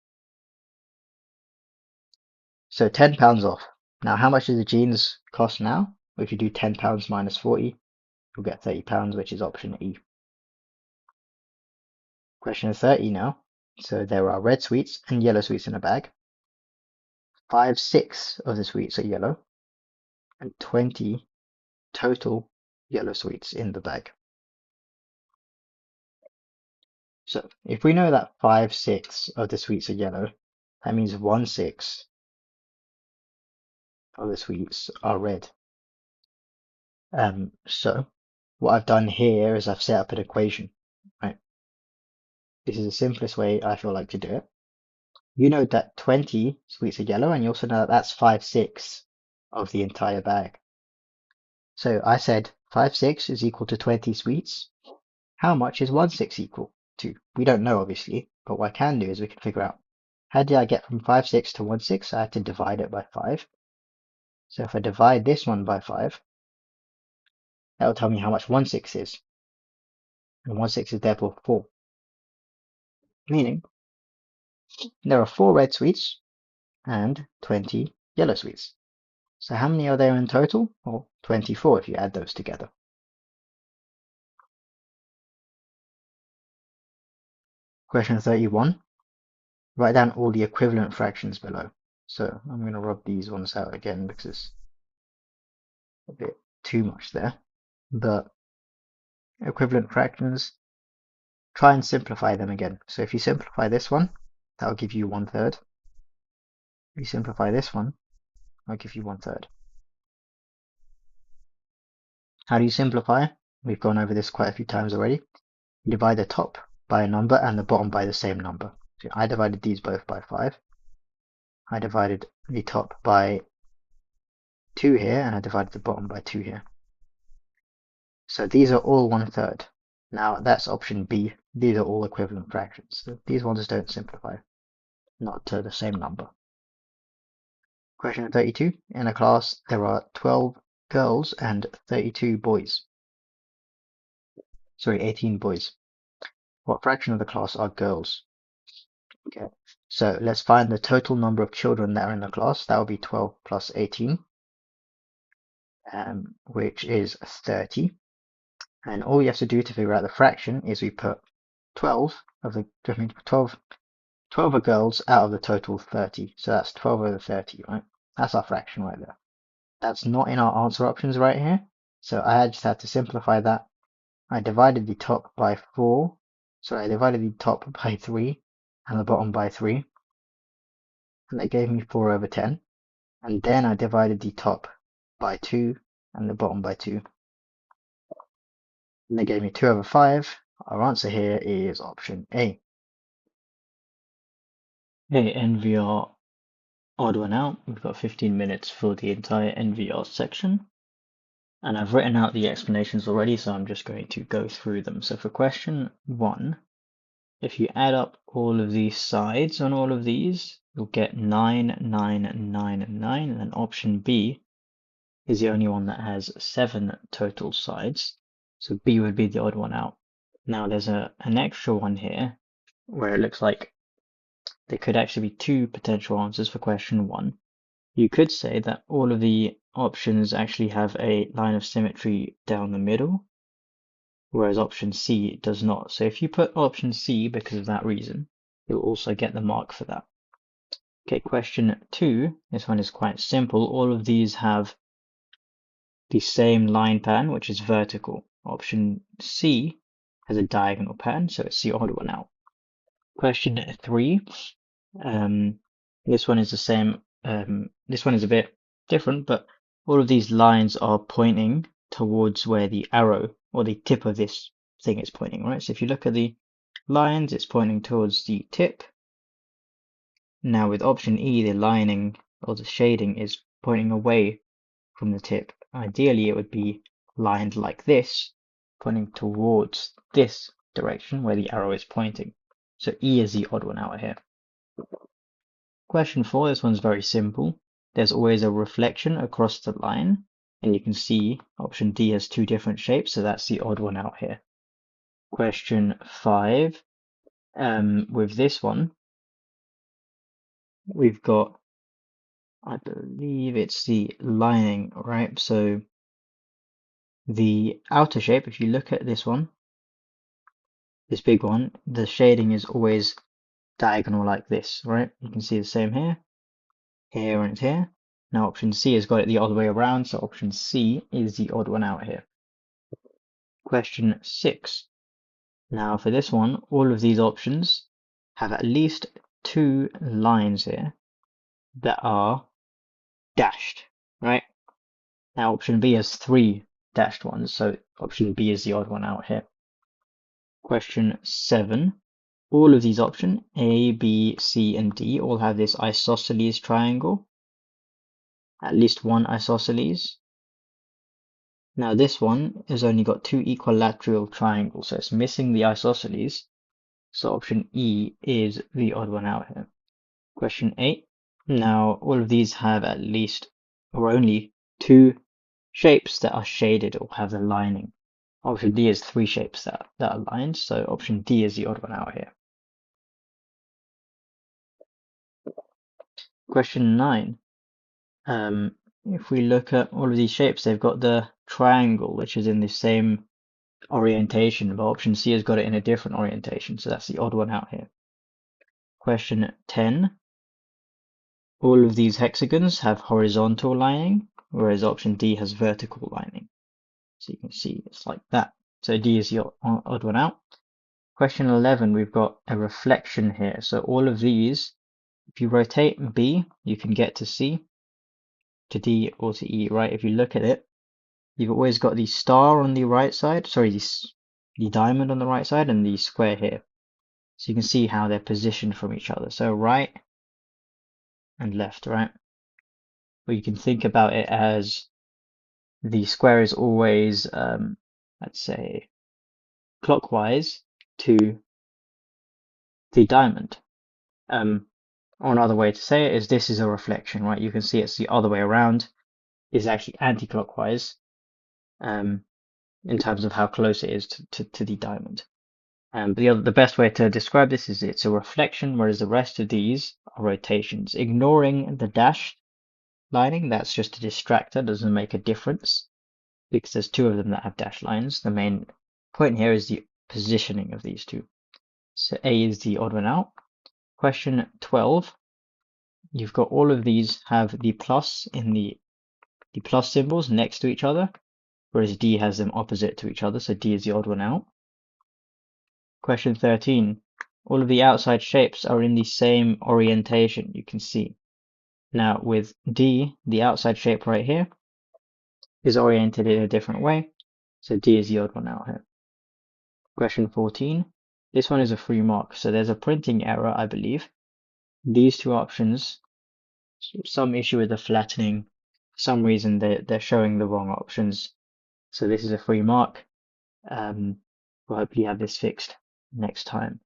So £10 off. Now, how much does the jeans cost now? Well, if you do £10 minus 40, you'll get £30, which is option E. Question 30 now. So there are red sweets and yellow sweets in a bag. 5/6 of the sweets are yellow, and 20 total yellow sweets in the bag. So if we know that 5/6 of the sweets are yellow, that means 1/6 of the sweets are red. So what I've done here is I've set up an equation, right? This is the simplest way I feel like to do it. You know that 20 sweets are yellow, and you also know that that's 5/6 of the entire bag. So I said 5/6 is equal to 20 sweets. How much is 1/6 equal to? We don't know, obviously, but what I can do is we can figure out how did I get from 5/6 to 1/6? I had to divide it by 5. So if I divide this one by 5, that will tell me how much 1/6 is. And 1/6 is therefore 4. Meaning there are 4 red sweets and 20 yellow sweets. So how many are there in total? Well, 24 if you add those together. Question 31. Write down all the equivalent fractions below. So I'm going to rub these ones out again because it's a bit too much there. But equivalent fractions, try and simplify them again. So if you simplify this one, that'll give you 1/3. If you simplify this one, I'll give you 1/3. How do you simplify? We've gone over this quite a few times already. You divide the top by a number and the bottom by the same number. So I divided these both by 5. I divided the top by 2 here, and I divided the bottom by 2 here. So these are all 1/3. Now that's option B. These are all equivalent fractions. So these ones don't simplify, not to the same number. Question 32. In a class, there are 12 girls and 32 boys. Sorry, 18 boys. What fraction of the class are girls? Okay, so let's find the total number of children that are in the class. That will be 12 plus 18, which is 30. And all you have to do to figure out the fraction is we put 12 are girls out of the total 30. So that's 12 over 30, right? That's our fraction right there. That's not in our answer options right here. So I just had to simplify that. I divided the top by 4. So I divided the top by 3 and the bottom by 3. And that gave me 4 over 10. And then I divided the top by 2 and the bottom by 2. And they gave me 2 over 5. Our answer here is option A. Okay, NVR odd one out. We've got 15 minutes for the entire NVR section. And I've written out the explanations already, so I'm just going to go through them. So for question 1, if you add up all of these sides on all of these, you'll get 9, 9, 9, 9, and then option B is the only one that has 7 total sides. So B would be the odd one out. Now there's an extra one here where it looks like there could actually be 2 potential answers for question 1. You could say that all of the options actually have a line of symmetry down the middle, whereas option C does not. So if you put option C because of that reason, you'll also get the mark for that. Okay, question 2, this one is quite simple. All of these have the same line pattern, which is vertical. Option C has a diagonal pattern, so it's the odd one out. Question 3. This one is the same. This one is a bit different, but all of these lines are pointing towards where the arrow or the tip of this thing is pointing, right? So if you look at the lines, it's pointing towards the tip. Now with option E, the lining or the shading is pointing away from the tip. Ideally, it would be lined like this, pointing towards this direction where the arrow is pointing. So E is the odd one out here. Question 4, this one's very simple. There's always a reflection across the line, and you can see option D has two different shapes, so that's the odd one out here. Question 5, with this one, we've got, I believe it's the lining, right? So the outer shape, if you look at this one, this big one, the shading is always diagonal like this, right? You can see the same here, here, and here. Now option C has got it the other way around, so option C is the odd one out here. Question 6. Now for this one, all of these options have at least two lines here that are dashed, right? Now option B has three dashed ones, so option B is the odd one out here. Question 7. All of these options, A, B, C, and D, all have this isosceles triangle. At least one isosceles. Now this one has only got two equilateral triangles, so it's missing the isosceles. So option E is the odd one out here. Question 8. Now all of these have at least or only two shapes that are shaded or have the lining. Option D is three shapes that are lined, so option D is the odd one out here. Question 9. If we look at all of these shapes, they've got the triangle, which is in the same orientation, but option C has got it in a different orientation, so that's the odd one out here. Question 10. All of these hexagons have horizontal lining, whereas option D has vertical lining. So you can see it's like that. So D is the odd one out. Question 11, we've got a reflection here. So all of these, if you rotate B, you can get to C, to D, or to E, right? If you look at it, you've always got the star on the right side, sorry, the diamond on the right side and the square here. So you can see how they're positioned from each other. So right and left, right? Or you can think about it as the square is always, let's say, clockwise to the diamond. Or another way to say it is this is a reflection, right? You can see it's the other way around. It's actually anti-clockwise in terms of how close it is to the diamond. But the best way to describe this is it's a reflection, whereas the rest of these are rotations. Ignoring the dashed lining, that's just a distractor, doesn't make a difference because there's two of them that have dashed lines. The main point here is the positioning of these two. So A is the odd one out. Question 12. You've got all of these have the plus in the plus symbols next to each other, whereas D has them opposite to each other, so D is the odd one out. Question 13. All of the outside shapes are in the same orientation, you can see. Now with D, the outside shape right here is oriented in a different way, so D is the odd one out here. Question 14. This one is a free mark, so there's a printing error, I believe. These two options, some issue with the flattening, for some reason they're showing the wrong options. So this is a free mark. We'll hopefully have this fixed next time.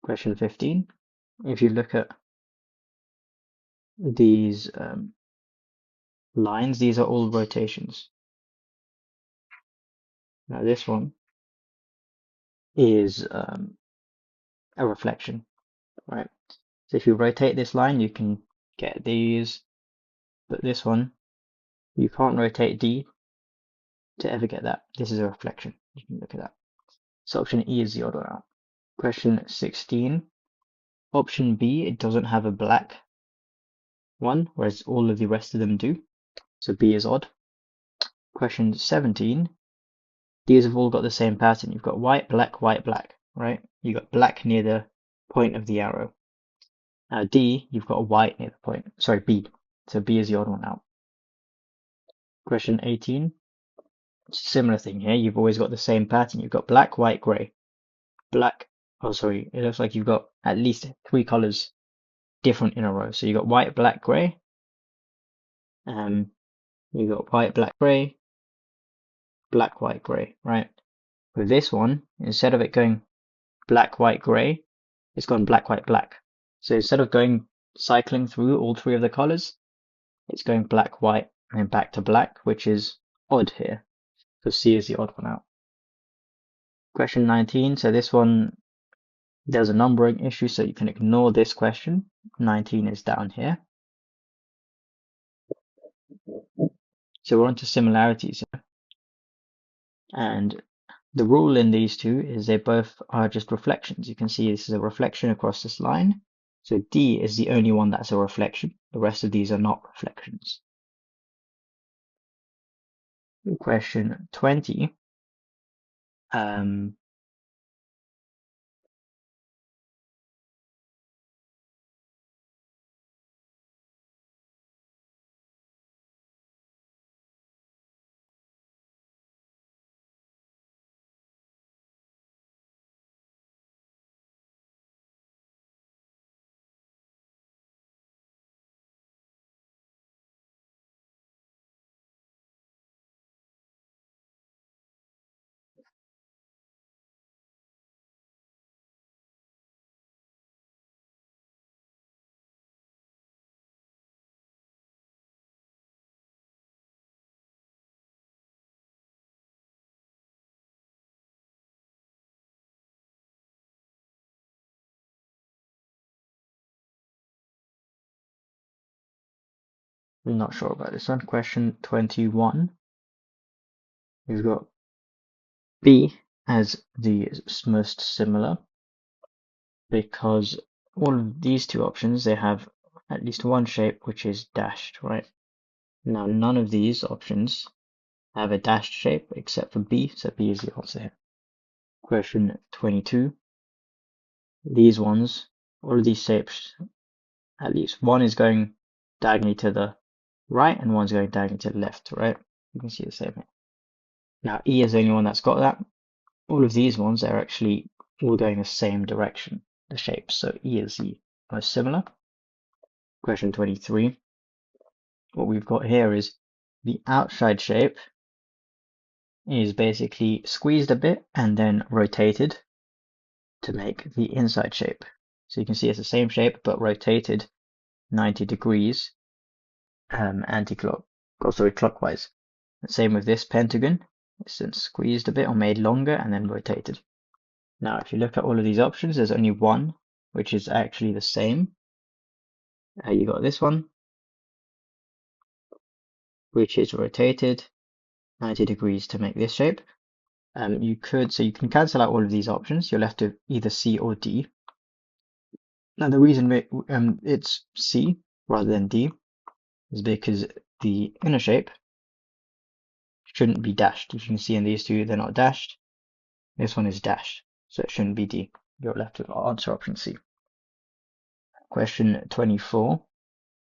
Question 15. If you look at these lines, these are all rotations. Now this one is a reflection, right? So if you rotate this line, you can get these, but this one, you can't rotate D to ever get that. This is a reflection. You can look at that. So option E is the odd one out. Question 16. Option B, it doesn't have a black one, whereas all of the rest of them do. So B is odd. Question 17. these have all got the same pattern. You've got white, black, right? You've got black near the point of the arrow. Now D, you've got a white near the point. Sorry, B. So B is the odd one out. Question 18. Similar thing here. You've always got the same pattern. You've got black, white, grey. Black. Oh, sorry. It looks like you've got at least 3 colors different in a row. So you've got white, black, grey. You've got white, black, grey. Black, white, grey, right? With this one, instead of it going black, white, grey, it's gone black, white, black. So instead of going cycling through all 3 of the colors, it's going black, white, and then back to black, which is odd here. So C is the odd one out. Question 19. So this one, there's a numbering issue, so you can ignore this question. 19 is down here. So we're on to similarities here. And the rule in these two is they both are just reflections. You can see this is a reflection across this line. So D is the only one that's a reflection. The rest of these are not reflections. Question 20. I'm not sure about this one. Question 21. We've got B as the most similar because all of these two options, they have at least one shape which is dashed, right? Now none of these options have a dashed shape except for B, so B is the answer here. Question 22. These ones, all of these shapes, at least one is going diagonally to the right and one's going diagonally to the left, right? You can see the same here. Now E is the only one that's got that. All of these ones are actually all going the same direction, the shapes, so E is the most similar. Question 23. What we've got here is the outside shape is basically squeezed a bit and then rotated to make the inside shape. So you can see it's the same shape but rotated 90 degrees clockwise. Same with this pentagon. It's then squeezed a bit or made longer and then rotated. Now if you look at all of these options, there's only one which is actually the same. You got this one, which is rotated 90 degrees to make this shape. You can cancel out all of these options. You're left with either C or D. Now the reason it's C rather than D is because the inner shape shouldn't be dashed. As you can see in these two, they're not dashed. This one is dashed, so it shouldn't be D. You're left with answer option C. Question 24.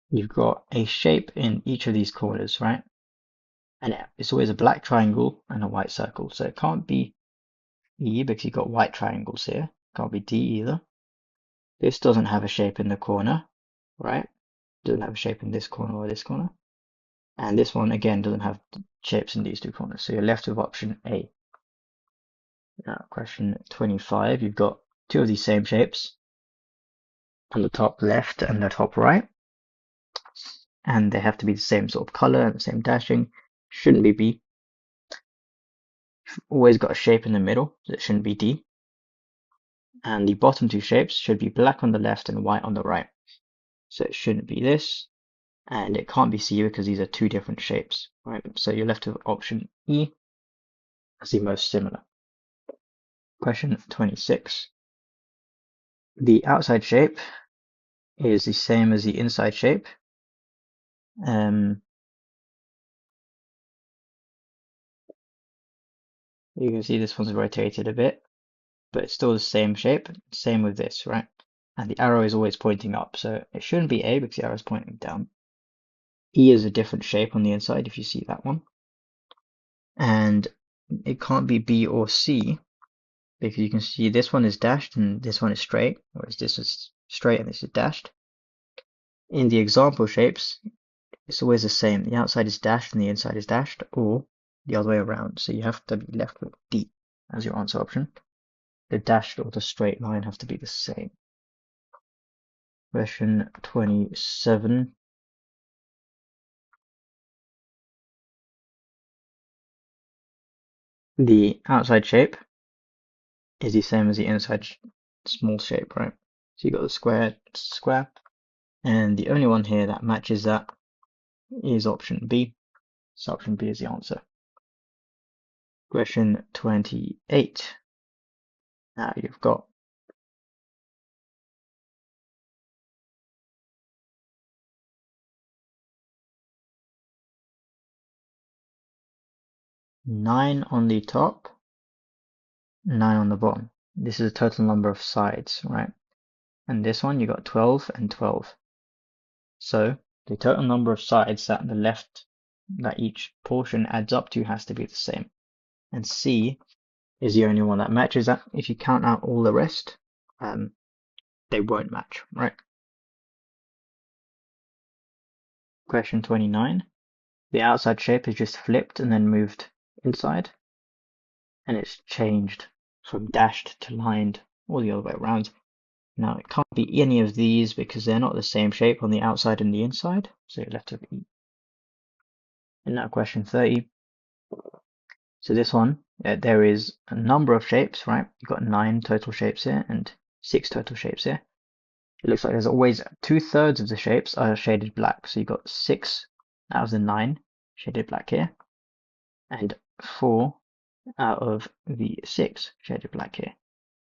You've got a shape in each of these corners, right? And it's always a black triangle and a white circle. So it can't be E because you've got white triangles here. Can't be D either. This doesn't have a shape in the corner, right? Doesn't have a shape in this corner or this corner. And this one, again, doesn't have shapes in these two corners. So you're left with option A. Now, question 25. You've got two of these same shapes on the top left and the top right. And they have to be the same sort of color and the same dashing. Shouldn't be B. You've always got a shape in the middle, so it shouldn't be D. And the bottom two shapes should be black on the left and white on the right. So it shouldn't be this. And it can't be C because these are two different shapes, right? So you're left with option E as the most similar. Question 26. The outside shape is the same as the inside shape. You can see this one's rotated a bit, but it's still the same shape. Same with this, right? And the arrow is always pointing up, so it shouldn't be A because the arrow is pointing down. E is a different shape on the inside if you see that one. And it can't be B or C because you can see this one is dashed and this one is straight, whereas this is straight and this is dashed. In the example shapes, it's always the same. The outside is dashed and the inside is dashed, or the other way around. So you have to be left with D as your answer option. The dashed or the straight line have to be the same. Question 27. The outside shape is the same as the inside small shape, right? So you got the square, and the only one here that matches that is option B. So option B is the answer. Question 28. Now you've got nine on the top, 9 on the bottom. This is the total number of sides, right? And this one you got 12 and 12. So the total number of sides that the left, that each portion adds up to has to be the same. And C is the only one that matches that. If you count out all the rest, they won't match, right? Question 29. The outside shape is just flipped and then moved inside. And it's changed from dashed to lined or the other way around. Now it can't be any of these because they're not the same shape on the outside and the inside. So you're left with E. And now question 30. So this one, there is a number of shapes, right? You've got 9 total shapes here and 6 total shapes here. It looks like there's always 2/3 of the shapes are shaded black. So you've got 6 out of the 9 shaded black here, and 4 out of the 6 shaded black here.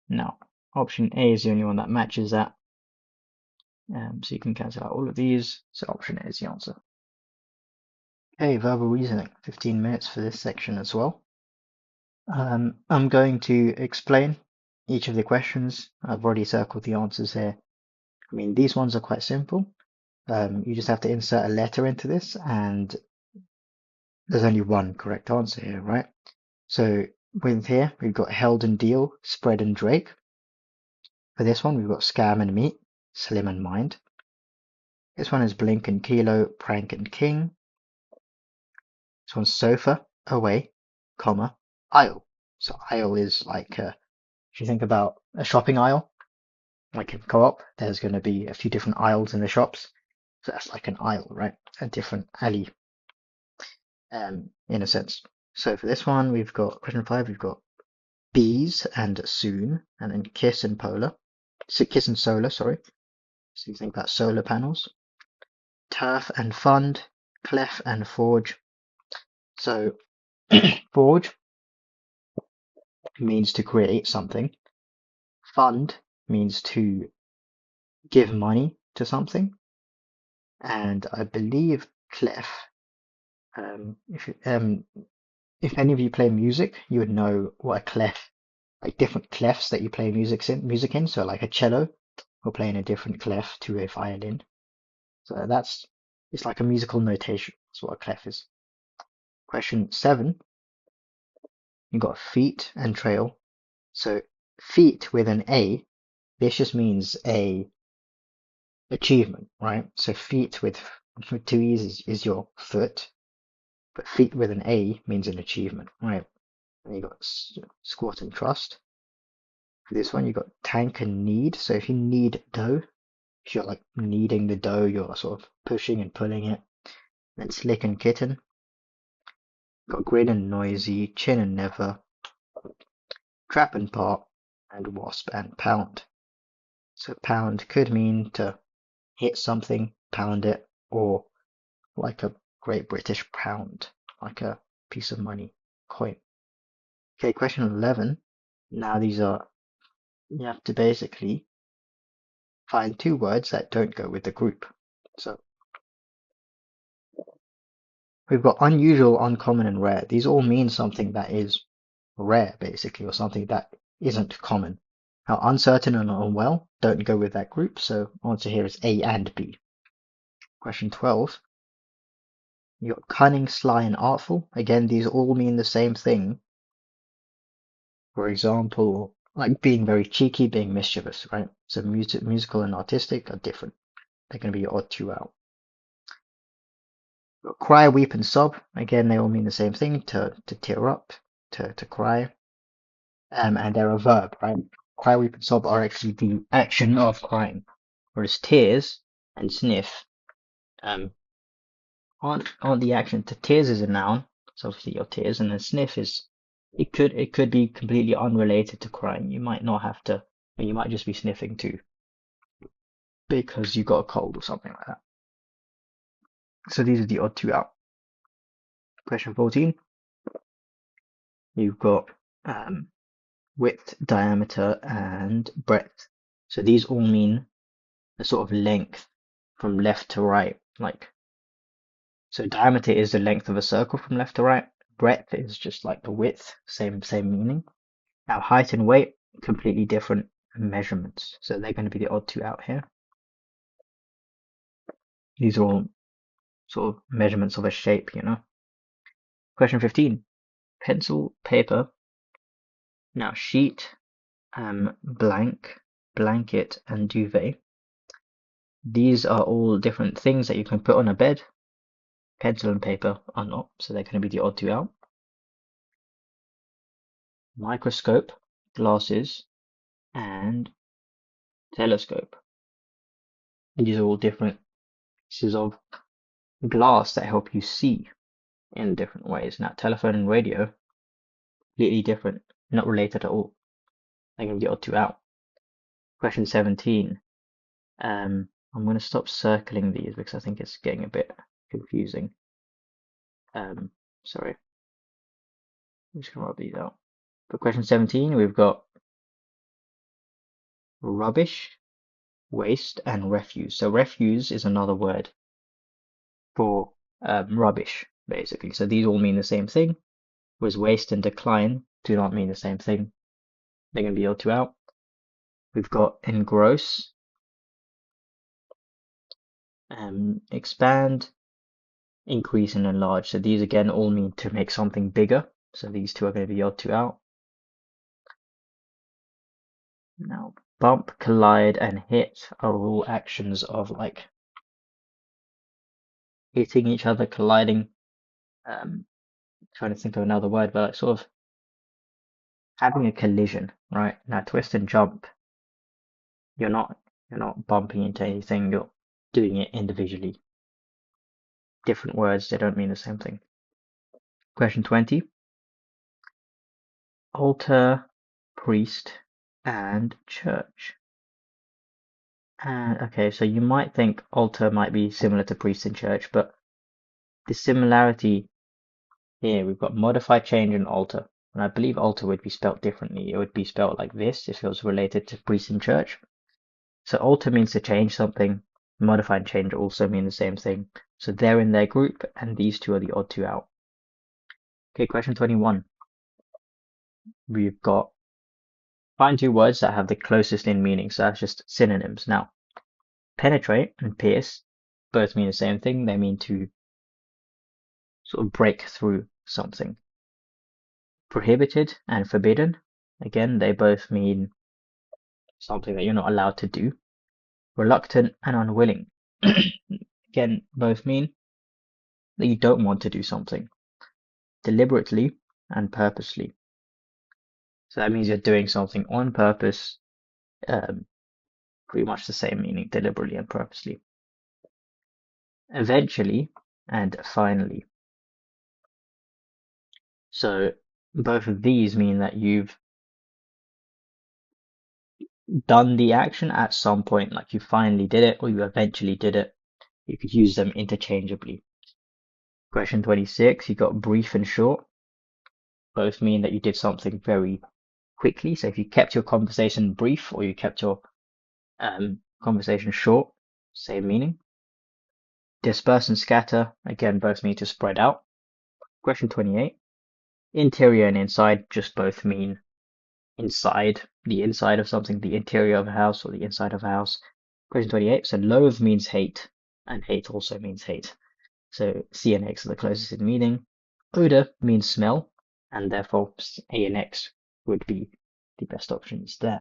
Now, option A is the only one that matches that. So you can cancel out all of these. So option A is the answer. Okay, verbal reasoning. 15 minutes for this section as well. I'm going to explain each of the questions. I've already circled the answers here. I mean, these ones are quite simple. You just have to insert a letter into this, and there's only one correct answer here, right? So with here, we've got held and deal, spread and Drake. For this one, we've got scam and meet, slim and mind. This one is blink and kilo, prank and king. This one's sofa, away, comma, aisle. So aisle is like, if you think about a shopping aisle, like in Co-op, there's going to be a few different aisles in the shops. So that's like an aisle, right? A different alley, in a sense. So for this one, we've got question 5, we've got bees and soon, and then kiss and polar. So kiss and solar, sorry. So you think about solar panels. Turf and fund, clef and forge. So forge means to create something. Fund means to give money to something. And I believe clef, if any of you play music, you would know what a clef, like different clefs that you play music in. So like a cello will play in a different clef to a violin. So it's like a musical notation. That's what a clef is. Question 7. You've got feat and trail. So feat with an A, this just means a achievement, right? So feat with 2 E's is your foot, but feat with an A means an achievement, right? And you got squat and trust. For this one, you got tank and knead. So if you knead dough, if you're like kneading the dough, you're sort of pushing and pulling it. Then slick and kitten. Got grin and noisy, chin and never, trap and part, and wasp and pound. So pound could mean to hit something, pound it, or like a Great British pound, like a piece of money, coin. Okay, question 11. Now you have to basically find 2 words that don't go with the group. So we've got unusual, uncommon, and rare. These all mean something that is rare, basically, or something that isn't common. Now, uncertain and unwell don't go with that group, so answer here is A and B. Question 12. You got cunning, sly, and artful. Again, these all mean the same thing. For example, like being very cheeky, being mischievous, right? So musical and artistic are different. They're going to be your odd two out. Cry, weep, and sob. Again, they all mean the same thing, to tear up, to cry. And they're a verb, right? Cry, weep, and sob are actually the action of crying. Whereas tears and sniff aren't the action. To tears is a noun, so obviously your tears, and then sniff is it could be completely unrelated to crying. You might not have to, and you might just be sniffing too because you got a cold or something like that. So these are the odd two out. Question 14. You've got width, diameter, and breadth. So these all mean a sort of length from left to right. So diameter is the length of a circle from left to right. Breadth is just like the width, same meaning. Now height and weight, completely different measurements. So they're going to be the odd two out here. These are all sort of measurements of a shape, you know. Question 15. Pencil, paper. Now sheet, blank, blanket, and duvet. These are all different things that you can put on a bed. Pencil and paper are not, so they're going to be the odd two out. Microscope, glasses, and telescope. These are all different pieces of glass that help you see in different ways. Now, telephone and radio, completely different, not related at all. They're going to be the odd two out. Question 17. I'm going to stop circling these because I think it's getting a bit confusing. Sorry. I'm just going to rub these out. For question 17, we've got rubbish, waste, and refuse. So refuse is another word for rubbish, basically. So these all mean the same thing, whereas waste and decline do not mean the same thing. They're going to be odd two out. We've got engross, expand, increase, and enlarge. So these again all mean to make something bigger. So these two are going to be odd two out. Now, bump, collide, and hit are all actions of like hitting each other, colliding. Trying to think of another word, but like sort of having a collision, right? Now, twist and jump, you're not bumping into anything. You're doing it individually. Different words, they don't mean the same thing. Question 20. Altar, priest, and church. And okay, so you might think altar might be similar to priest and church, but the similarity here, we've got modify, change, and alter. And I believe alter would be spelled differently. It would be spelled like this if it was related to priest and church. So alter means to change something. Modify and change also mean the same thing. So they're in their group, and these two are the odd two out. Okay, question 21. We've got find two words that have the closest in meaning. So that's just synonyms. Now, penetrate and pierce both mean the same thing. They mean to sort of break through something. Prohibited and forbidden, again, they both mean something that you're not allowed to do. Reluctant and unwilling, again, both mean that you don't want to do something. Deliberately and purposely. So that means you're doing something on purpose, pretty much the same meaning, deliberately and purposely. Eventually and finally. So both of these mean that you've done the action at some point, like you finally did it or you eventually did it. You could use them interchangeably. Question 26, you got brief and short. Both mean that you did something very quickly. So if you kept your conversation brief or you kept your conversation short, same meaning. Disperse and scatter, again, both mean to spread out. Question 28, Interior and inside just both mean inside, the inside of something, the interior of a house or the inside of a house. Question 28. So loathe means hate, and hate also means hate. So C and X are the closest in meaning. Odor means smell, and therefore A and X would be the best options there.